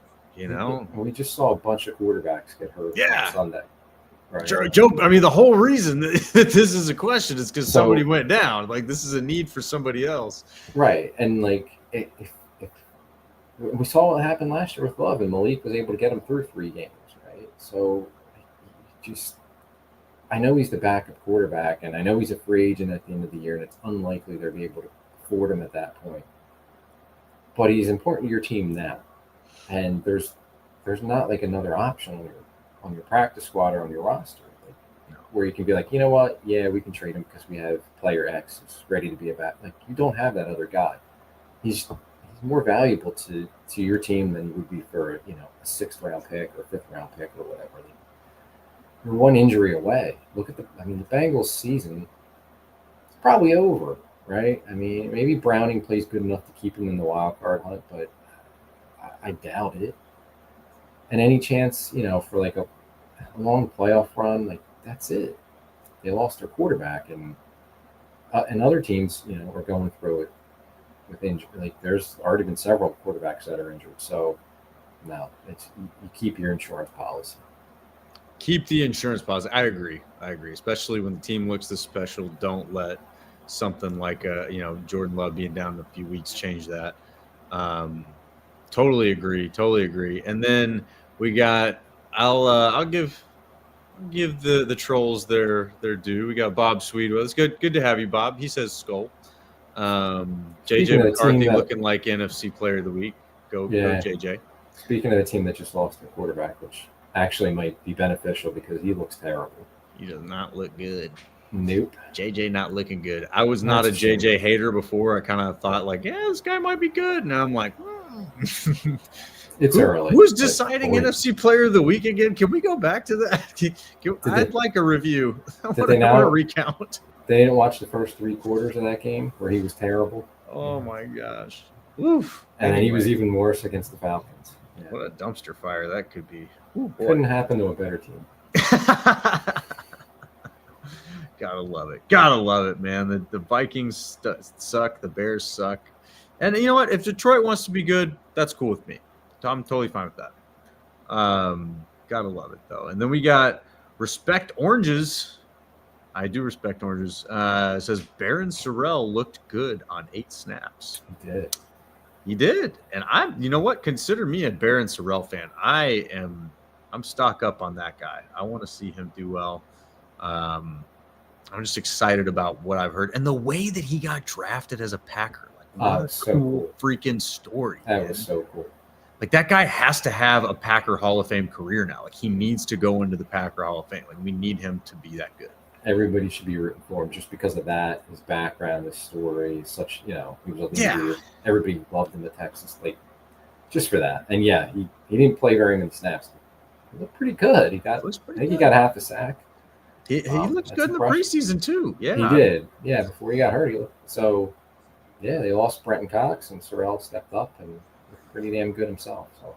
We just saw a bunch of quarterbacks get hurt on Sunday. Right. Joe, I mean, the whole reason that this is a question is because somebody went down. Like, this is a need for somebody else. Right. And, like, if we saw what happened last year with Love, and Malik was able to get him through 3 games, right? So, I know he's the backup quarterback, and I know he's a free agent at the end of the year, and it's unlikely they'll be able to afford him at that point. But he's important to your team now. And there's not, like, another option on your practice squad or on your roster, where you can be like, you know what? Yeah, we can trade him because we have player X who's ready to be a back. Like, you don't have that other guy. He's more valuable to your team than would be for, a 6th round pick or 5th round pick or whatever. You're one injury away. Look at the Bengals season is probably over, right? I mean, maybe Browning plays good enough to keep him in the wild card hunt, but I doubt it. And any chance, for like a long playoff run, like that's it. They lost their quarterback, and other teams, are going through it with injury. Like there's already been several quarterbacks that are injured. So no, it's you keep your insurance policy. Keep the insurance policy. I agree. Especially when the team looks this special. Don't let something like Jordan Love being down in a few weeks change that. Totally agree. And then we got I'll give the trolls their due. We got Bob Sweetwell. It's good to have you, Bob. He says skull. JJ McCarthy looking like NFC Player of the Week. Go JJ. Speaking of a team that just lost their quarterback, which actually might be beneficial because he looks terrible. He does not look good. Nope. JJ not looking good. I was not a JJ hater before. I kind of thought like, yeah, this guy might be good. Now I'm like, it's early. Who's deciding NFC Player of the Week again? Can we go back to that? I'd like a review. I want to recount. They didn't watch the first 3 quarters of that game where he was terrible. Oh my gosh. Oof. And then he was even worse against the Falcons. Yeah. What a dumpster fire that could be. Ooh, couldn't happen to a better team. Gotta love it, man. The Vikings suck. The Bears suck. And you know what? If Detroit wants to be good, that's cool with me. I'm totally fine with that. Gotta love it, though. And then we got Respect Oranges. I do respect Oranges. It says Baron Sorrell looked good on 8 snaps. He did. And you know what? Consider me a Baron Sorrell fan. I'm stock up on that guy. I want to see him do well. I'm just excited about what I've heard and the way that he got drafted as a Packer. Like, what a cool freaking story. That was so cool. Like that guy has to have a Packer Hall of Fame career now. Like he needs to go into the Packer Hall of Fame. Like we need him to be that good. Everybody should be rooting for him just because of that, his background, his story, such, he was everybody loved him at Texas, like just for that. And he didn't play very many snaps. He looked pretty good. He got half a sack. He looked good in the preseason too. Yeah, he did. Yeah, before he got hurt, he looked so. Yeah, they lost Brenton Cox, and Sorrell stepped up and looked pretty damn good himself. So.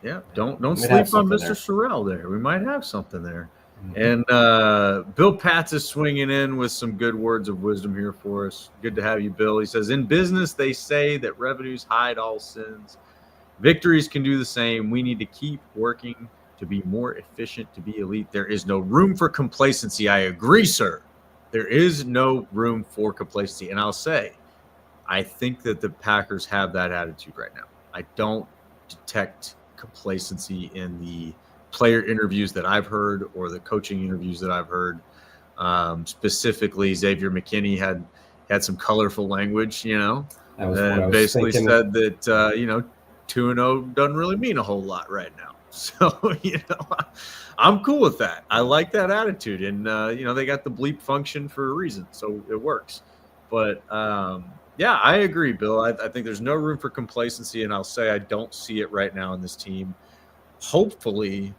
Yeah. Don't sleep on Mr. Sorrell there. We might have something there. Mm-hmm. And Bill Patz is swinging in with some good words of wisdom here for us. Good to have you, Bill. He says, in business, they say that revenues hide all sins. Victories can do the same. We need to keep working to be more efficient, to be elite. There is no room for complacency. I agree, sir. There is no room for complacency. And I'll say, I think that the Packers have that attitude right now. I don't detect complacency in the player interviews that I've heard or the coaching interviews that I've heard. Specifically, Xavier McKinney had some colorful language, and basically said that 2-0 doesn't really mean a whole lot right now. So I'm cool with that. I like that attitude, and they got the bleep function for a reason, so it works. But I agree, Bill. I think there's no room for complacency, and I'll say I don't see it right now in this team. Hopefully,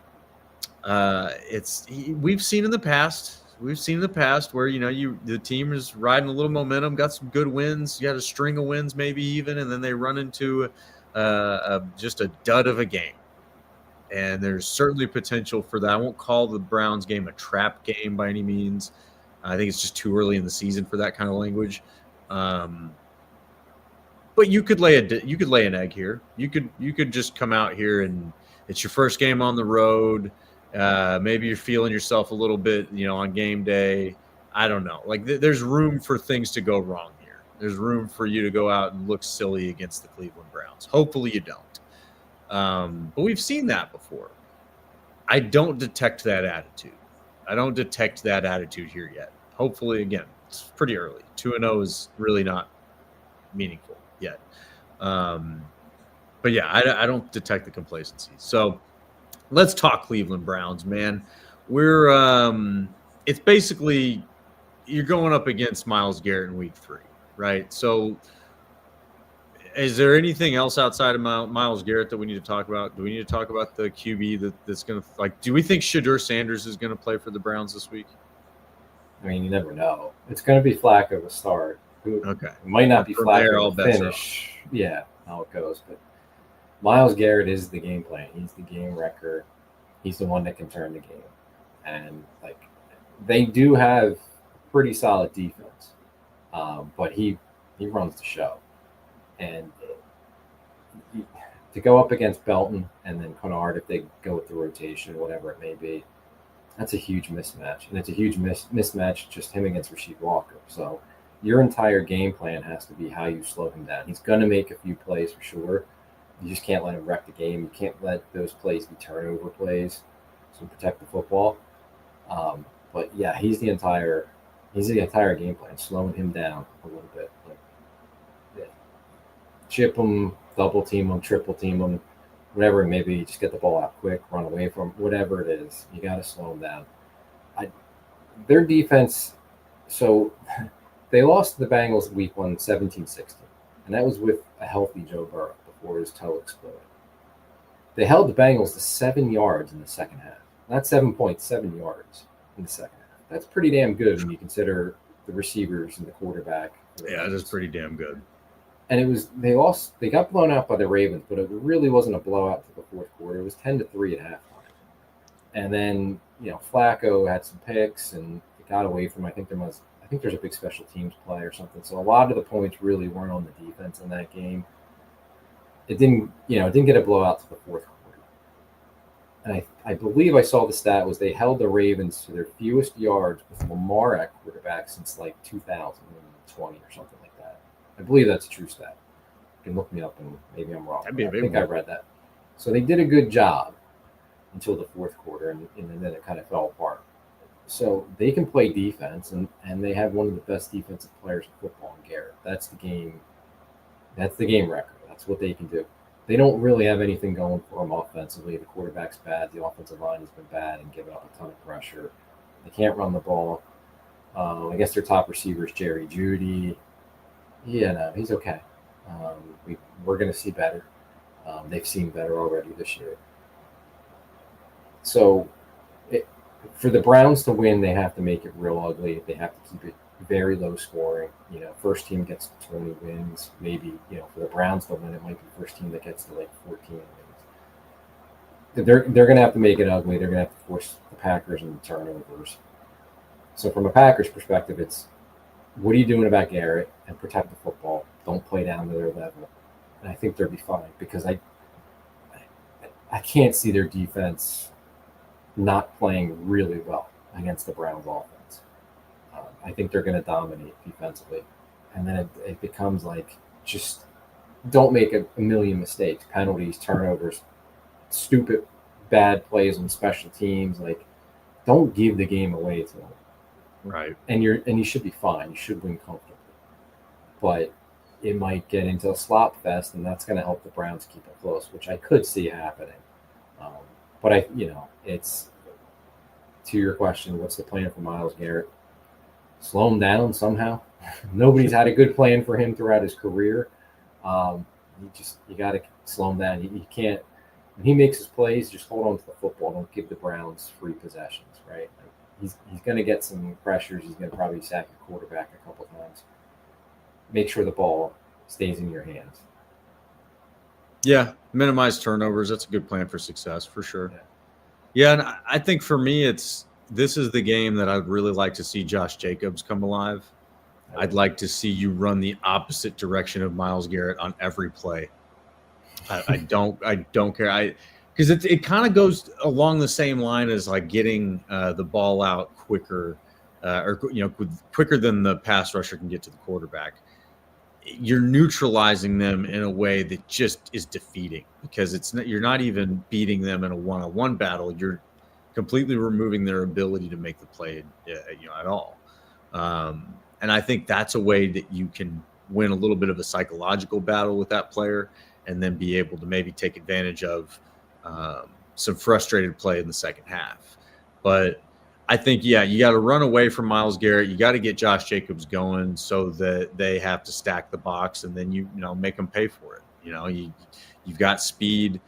we've seen in the past where the team is riding a little momentum, got some good wins, you got a string of wins maybe even, and then they run into just a dud of a game. And there's certainly potential for that. I won't call the Browns game a trap game by any means. I think it's just too early in the season for that kind of language. But you could lay an egg here. You could just come out here and it's your first game on the road. Maybe you're feeling yourself a little bit, on game day. I don't know. Like there's room for things to go wrong here. There's room for you to go out and look silly against the Cleveland Browns. Hopefully you don't. But we've seen that before. I don't detect that attitude. Here yet. Hopefully, again, it's pretty early. 2-0 is really not meaningful yet. But yeah, I don't detect the complacency. So let's talk Cleveland Browns, man. It's basically you're going up against Myles Garrett in week 3, right? So Is there anything else outside of Myles Garrett that we need to talk about? Do we need to talk about the QB that's going to like? Do we think Shadur Sanders is going to play for the Browns this week? I mean, you never know. It's going to be Flacco to start. Okay, it might not be From there, Flacco all to bets are finish. Yeah, how it goes. But Myles Garrett is the game plan. He's the game wrecker. He's the one that can turn the game. And like, they do have pretty solid defense, but he runs the show. And to go up against Belton and then Kennard, if they go with the rotation, whatever it may be, that's a huge mismatch. And it's a huge mismatch just him against Rasheed Walker. So your entire game plan has to be how you slow him down. He's going to make a few plays for sure. You just can't let him wreck the game. You can't let those plays be turnover plays. So protect the football. But yeah, he's the entire game plan, slowing him down a little bit. Like, yeah. Chip him, double team him, triple team him, whatever it may be. Just get the ball out quick, run away from him, whatever it is. You got to slow him down. Their defense, so they lost to the Bengals week 1, 17-16, and that was with a healthy Joe Burrow before his toe exploded. They held the Bengals to 7 yards in the second half. Not 7 points, 7 yards in the second half. That's pretty damn good when you consider the receivers and the quarterback. Yeah, that is pretty damn good. And they got blown out by the Ravens, but it really wasn't a blowout to the fourth quarter. It was 10-3 at halftime. And then, Flacco had some picks and it got away from, I think there's a big special teams play or something. So a lot of the points really weren't on the defense in that game. It didn't get a blowout to the fourth quarter. And I believe I saw the stat was they held the Ravens to their fewest yards with Lamar at quarterback since like 2020 or something like that. I believe that's a true stat. You can look me up and maybe I'm wrong. That'd be a big I think one. I read that. So they did a good job until the fourth quarter, and then it kind of fell apart. So they can play defense, and they have one of the best defensive players in football in Garrett. That's the game record. That's what they can do. They don't really have anything going for them offensively. The quarterback's bad. The offensive line has been bad and given up a ton of pressure. They can't run the ball. I guess their top receiver is Jerry Jeudy. Yeah, no, he's okay. We're going to see better. They've seen better already this year. So for the Browns to win, they have to make it real ugly. They have to keep it very low scoring. First team gets 20 wins. Maybe, for the Browns to win, it might be first team that gets to like 14 wins. They're going to have to make it ugly. They're going to have to force the Packers into turnovers. So from a Packers perspective, it's what are you doing about Garrett and protect the football? Don't play down to their level. And I think they'll be fine because I can't see their defense not playing really well against the Browns offense. I think they're going to dominate defensively. And then it becomes like, just don't make a million mistakes, penalties, turnovers, stupid, bad plays on special teams. Like, don't give the game away to them. Right. And you should be fine. You should win comfortably. But it might get into a slop fest, and that's going to help the Browns keep it close, which I could see happening. But it's to your question, what's the plan for Myles Garrett? Slow him down somehow. Nobody's had a good plan for him throughout his career. You got to slow him down. You can't. When he makes his plays, just hold on to the football. Don't give the Browns free possessions. Right? He's going to get some pressures. He's going to probably sack the quarterback a couple times. Make sure the ball stays in your hands. Yeah, minimize turnovers. That's a good plan for success for sure. Yeah, and I think for me, this is the game that I'd really like to see Josh Jacobs come alive. I'd like to see you run the opposite direction of Myles Garrett on every play. I don't care. Because it kind of goes along the same line as like getting the ball out quicker, quicker than the pass rusher can get to the quarterback. You're neutralizing them in a way that just is defeating because you're not even beating them in a one-on-one battle. You're completely removing their ability to make the play, at all. And I think that's a way that you can win a little bit of a psychological battle with that player and then be able to maybe take advantage of some frustrated play in the second half. But I think, yeah, you got to run away from Myles Garrett. You got to get Josh Jacobs going so that they have to stack the box, and then you make them pay for it. You've got speed.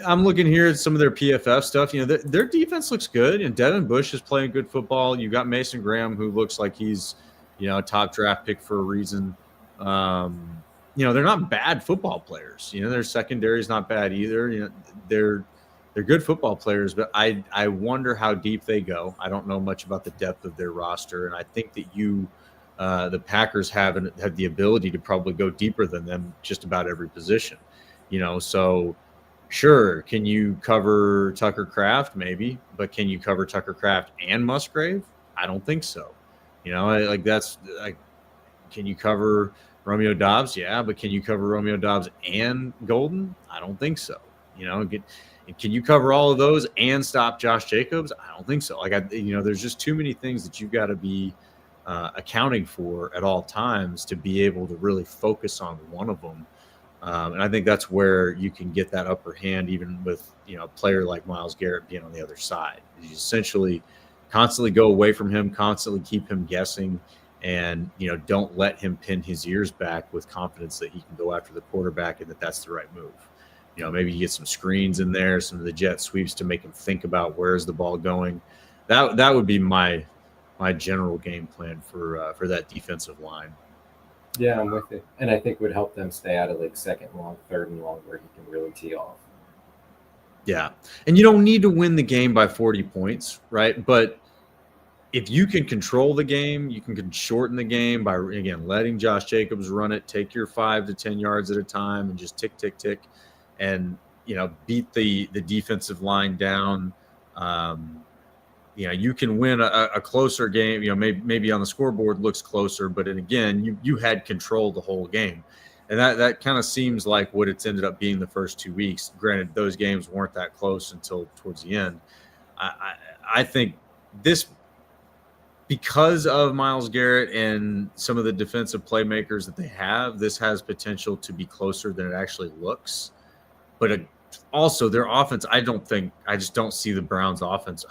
I'm looking here at some of their PFF stuff. Their defense looks good, and Devin Bush is playing good football. You've got Mason Graham, who looks like he's, a top draft pick for a reason. They're not bad football players. Their secondary is not bad either. They're good football players, but I wonder how deep they go. I don't know much about the depth of their roster, and I think that the Packers have the ability to probably go deeper than them just about every position. So. Sure, can you cover Tucker Kraft? Maybe, but can you cover Tucker Kraft and Musgrave? I don't think so. Can you cover Romeo Doubs? Yeah, but can you cover Romeo Doubs and Golden? I don't think so. Can you cover all of those and stop Josh Jacobs? I don't think so. There's just too many things that you've got to be accounting for at all times to be able to really focus on one of them. And I think that's where you can get that upper hand, even with a player like Myles Garrett being on the other side. You essentially constantly go away from him, constantly keep him guessing, and don't let him pin his ears back with confidence that he can go after the quarterback and that's the right move. Maybe you get some screens in there, some of the jet sweeps to make him think about where's the ball going. That would be my general game plan for that defensive line. Yeah, I'm with it. And I think would help them stay out of second and long, third and long, where he can really tee off. Yeah. And you don't need to win the game by 40 points, right? But if you can control the game, you can shorten the game by, again, letting Josh Jacobs run it, take your 5 to 10 yards at a time and just tick, tick, tick, and, beat the defensive line down. You can win a closer game, maybe on the scoreboard looks closer, but again, you had control the whole game. And that kind of seems like what it's ended up being the first 2 weeks. Granted, those games weren't that close until towards the end. I think this, because of Myles Garrett and some of the defensive playmakers that they have, this has potential to be closer than it actually looks. But also their offense, I just don't see the Browns' offense.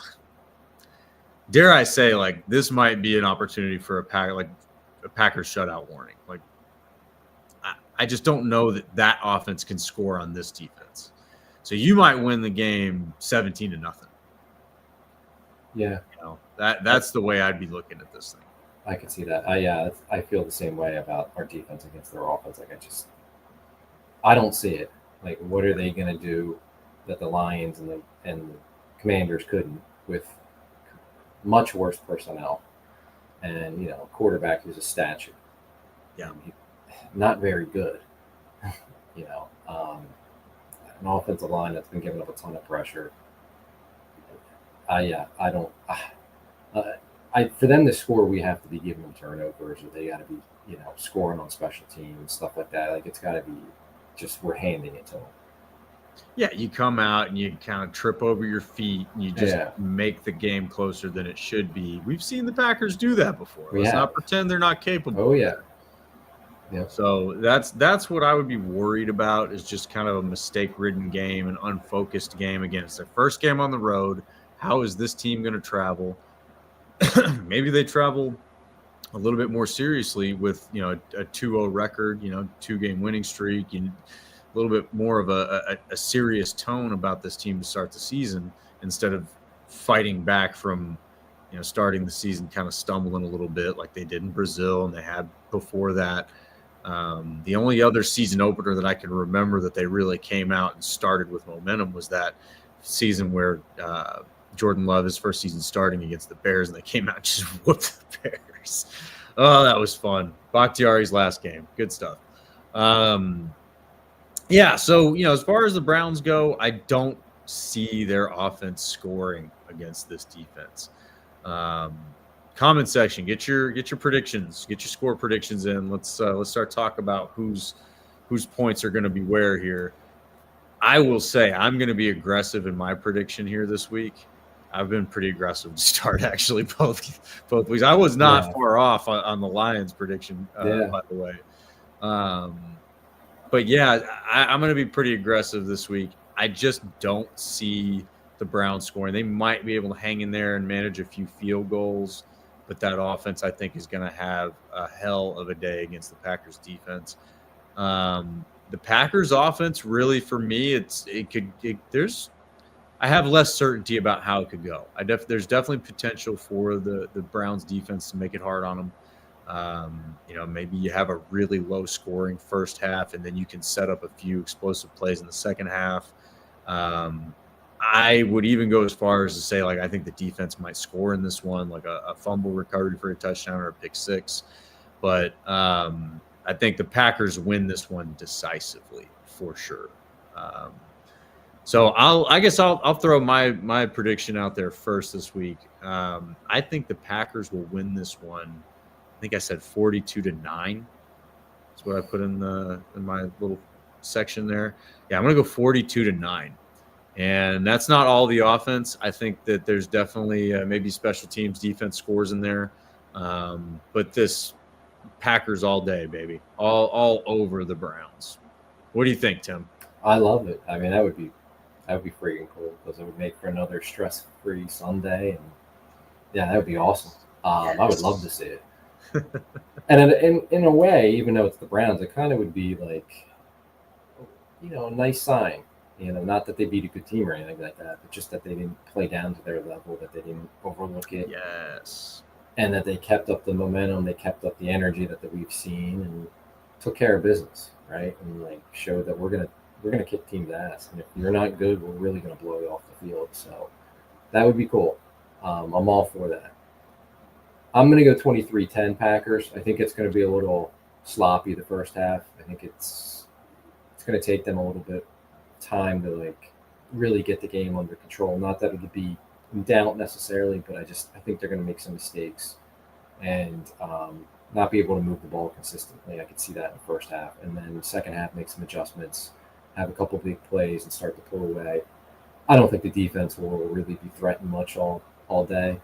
Dare I say, this might be an opportunity for a Packers shutout warning. I just don't know that offense can score on this defense. So you might win the game 17-0. Yeah, that's the way I'd be looking at this thing. I can see that. I feel the same way about our defense against their offense. I don't see it. What are they going to do that the Lions and the Commanders couldn't with much worse personnel, and a quarterback who's a statue. Yeah, not very good. An offensive line that's been giving up a ton of pressure. I don't. For them to score, we have to be giving them turnovers, or they got to be scoring on special teams, stuff like that. It's got to be just we're handing it to them. Yeah, you come out and you kind of trip over your feet and you just make the game closer than it should be. We've seen the Packers do that before. Let's not pretend they're not capable. Oh, yeah. Yeah. So that's what I would be worried about, is just kind of a mistake-ridden game, an unfocused game. Again, it's their first game on the road. How is this team going to travel? Maybe they travel a little bit more seriously with, a 2-0 record, 2-game winning streak, and a little bit more of a serious tone about this team to start the season, instead of fighting back from, starting the season kind of stumbling a little bit like they did in Brazil and they had before that. The only other season opener that I can remember that they really came out and started with momentum was that season where Jordan Love, his first season starting against the Bears, and they came out and just whooped the Bears. Oh, that was fun. Bakhtiari's last game. Good stuff. Yeah, so, as far as the Browns go, I don't see their offense scoring against this defense. Comment section, get your predictions, get your score predictions in. Let's start talking about whose points are going to be where here. I will say I'm going to be aggressive in my prediction here this week. I've been pretty aggressive to start, actually, both weeks. I was not far off on the Lions prediction, by the way. But yeah, I'm going to be pretty aggressive this week. I just don't see the Browns scoring. They might be able to hang in there and manage a few field goals, but that offense, I think, is going to have a hell of a day against the Packers defense. The Packers offense, really, for me, I have less certainty about how it could go. There's definitely potential for the Browns defense to make it hard on them. Maybe you have a really low scoring first half, and then you can set up a few explosive plays in the second half. I would even go as far as to say, like, I think the defense might score in this one, like a fumble recovery for a touchdown or a pick six. But I think the Packers win this one decisively for sure. So I'll throw my prediction out there first this week. I think the Packers will win this one. I think I said 42-9. That's what I put in my little section there. Yeah, I'm gonna go 42-9. And that's not all the offense. I think that there's definitely maybe special teams, defense scores in there. But this Packers all day, baby, all over the Browns. What do you think, Tim? I love it. I mean, that would be freaking cool because it would make for another stress-free Sunday, and yeah, that would be awesome. Yes. I would love to see it. And in a way, even though it's the Browns, it kind of would be like, a nice sign. Not that they beat a good team or anything like that, but just that they didn't play down to their level, that they didn't overlook it. Yes. And that they kept up the momentum, they kept up the energy that we've seen, and took care of business, right? And like showed that we're gonna kick teams' ass, and if you're not good, we're really gonna blow you off the field. So that would be cool. I'm all for that. I'm gonna go 23-10 Packers. I think it's gonna be a little sloppy the first half. I think it's gonna take them a little bit time to like really get the game under control. Not that it would be in doubt necessarily, but I think they're going to make some mistakes and not be able to move the ball consistently. I could see that in the first half, and then the second half make some adjustments, have a couple big plays, and start to pull away. I don't think the defense will really be threatened much all day.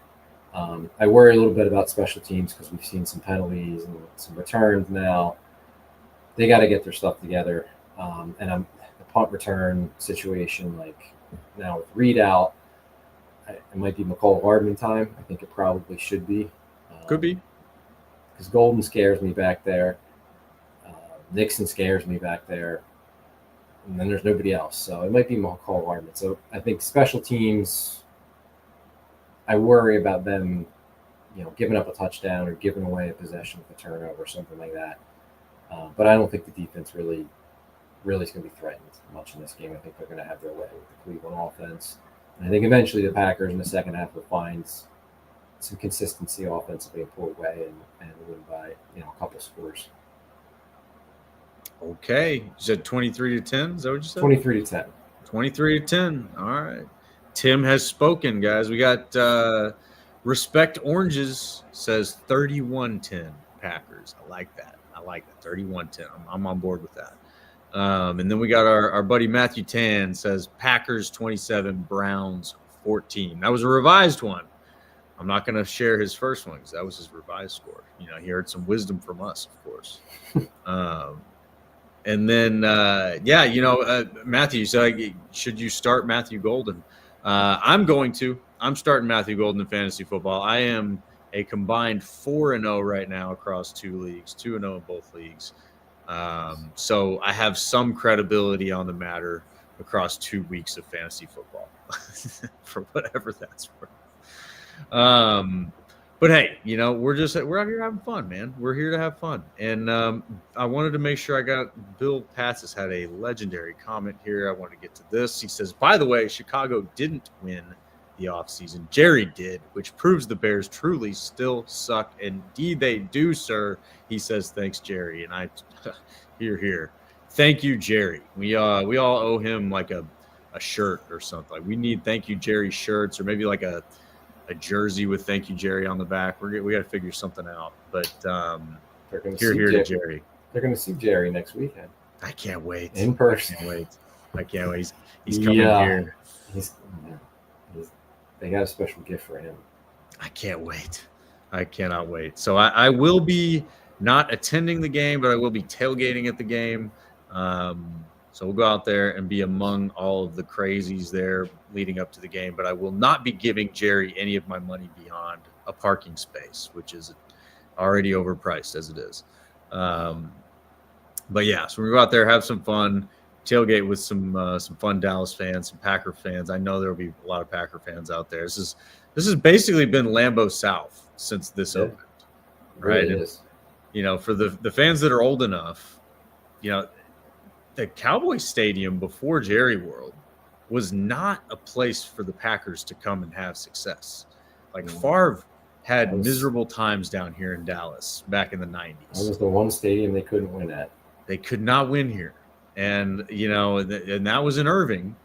I worry a little bit about special teams because we've seen some penalties and some returns now. They got to get their stuff together, and punt return situation, like now with Reed out, it might be McCall Hardman time. I think it probably should be. Could be. Because Golden scares me back there. Nixon scares me back there. And then there's nobody else. So it might be McCall Hardman. So I think special teams, I worry about them, giving up a touchdown or giving away a possession with a turnover or something like that. But I don't think the defense really is going to be threatened much in this game. I think they're going to have their way with the Cleveland offense. And I think eventually the Packers in the second half will find some consistency offensively and pull away and win by a couple scores. Okay. You said 23-10? Is that what you said? 23-10. 23-10. All right. Tim has spoken, guys. We got Respect Oranges says 31-10 Packers. I like that. 31-10. I'm on board with that. And then we got our buddy Matthew Tan says Packers 27, Browns 14. That was a revised one. I'm not going to share his first one because that was his revised score. He heard some wisdom from us, of course. And then, Matthew, so should you start Matthew Golden? I'm starting Matthew Golden in fantasy football. I am a combined 4-0 right now across 2 leagues, 2-0 in both leagues. So I have some credibility on the matter across 2 weeks of fantasy football for whatever that's worth. But hey, we're out here having fun, man. We're here to have fun. And I wanted to make sure I got Bill Patsis had a legendary comment here. I want to get to this. He says, by the way, Chicago didn't win the offseason. Jerry did, which proves the Bears truly still suck. Indeed, they do, sir. He says, thanks, Jerry. And I here. Thank you, Jerry. We all owe him like a shirt or something. Like we need thank you, Jerry shirts, or maybe like a jersey with thank you, Jerry on the back. We got to figure something out. But here to Jerry. They're going to see Jerry next weekend. I can't wait. In person. I can't wait. He's coming here. They got a special gift for him. I can't wait. I cannot wait. So I will be not attending the game, but I will be tailgating at the game. So we'll go out there and be among all of the crazies there leading up to the game. But I will not be giving Jerry any of my money beyond a parking space, which is already overpriced as it is. But yeah, so we're going to go out there, have some fun, tailgate with some fun Dallas fans, some Packer fans. I know there will be a lot of Packer fans out there. This has basically been Lambeau South since this opened, right? Really is. You know, for the fans that are old enough, you know, the Cowboys Stadium before Jerry World was not a place for the Packers to come and have success. Like Favre had miserable times down here in Dallas back in the 90s. That was the one stadium they couldn't win at. They could not win here. And, you know, and that was in Irving.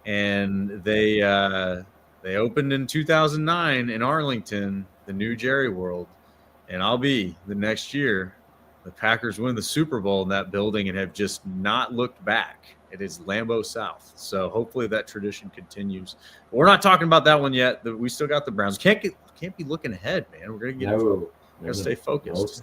And they opened in 2009 in Arlington, the new Jerry World. And I'll be the next year, the Packers win the Super Bowl in that building and have just not looked back. It is Lambeau South. So hopefully that tradition continues. But we're not talking about that one yet. We still got the Browns. Can't be looking ahead, man. We're going to get we're going to stay focused.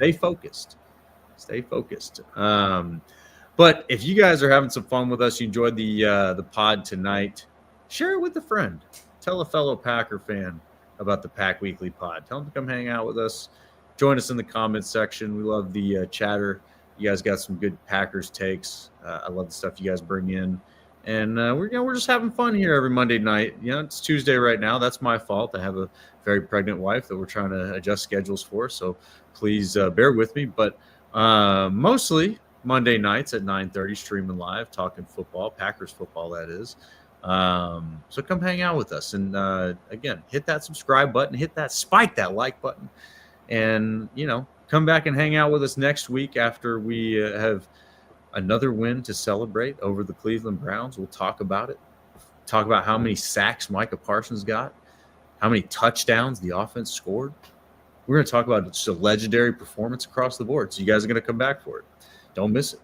Stay focused. But if you guys are having some fun with us, you enjoyed the pod tonight, share it with a friend. Tell a fellow Packer fan about the Pack Weekly pod. Tell them to come hang out with us. Join us in the comments section. We love the chatter. You guys got some good Packers takes. I love the stuff you guys bring in. And we're just having fun here every Monday night. You know, it's Tuesday right now. That's my fault. I have a very pregnant wife that we're trying to adjust schedules for. So please bear with me. But mostly Monday nights at 9:30, streaming live, talking football, Packers football, that is. So come hang out with us. And again, hit that subscribe button, spike that like button. And, you know, come back and hang out with us next week after we have another win to celebrate over the Cleveland Browns. We'll talk about it. Talk about how many sacks Micah Parsons got, how many touchdowns the offense scored. We're going to talk about just a legendary performance across the board. So you guys are going to come back for it. Don't miss it.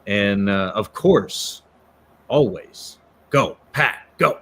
And, of course, always go, Pack, go.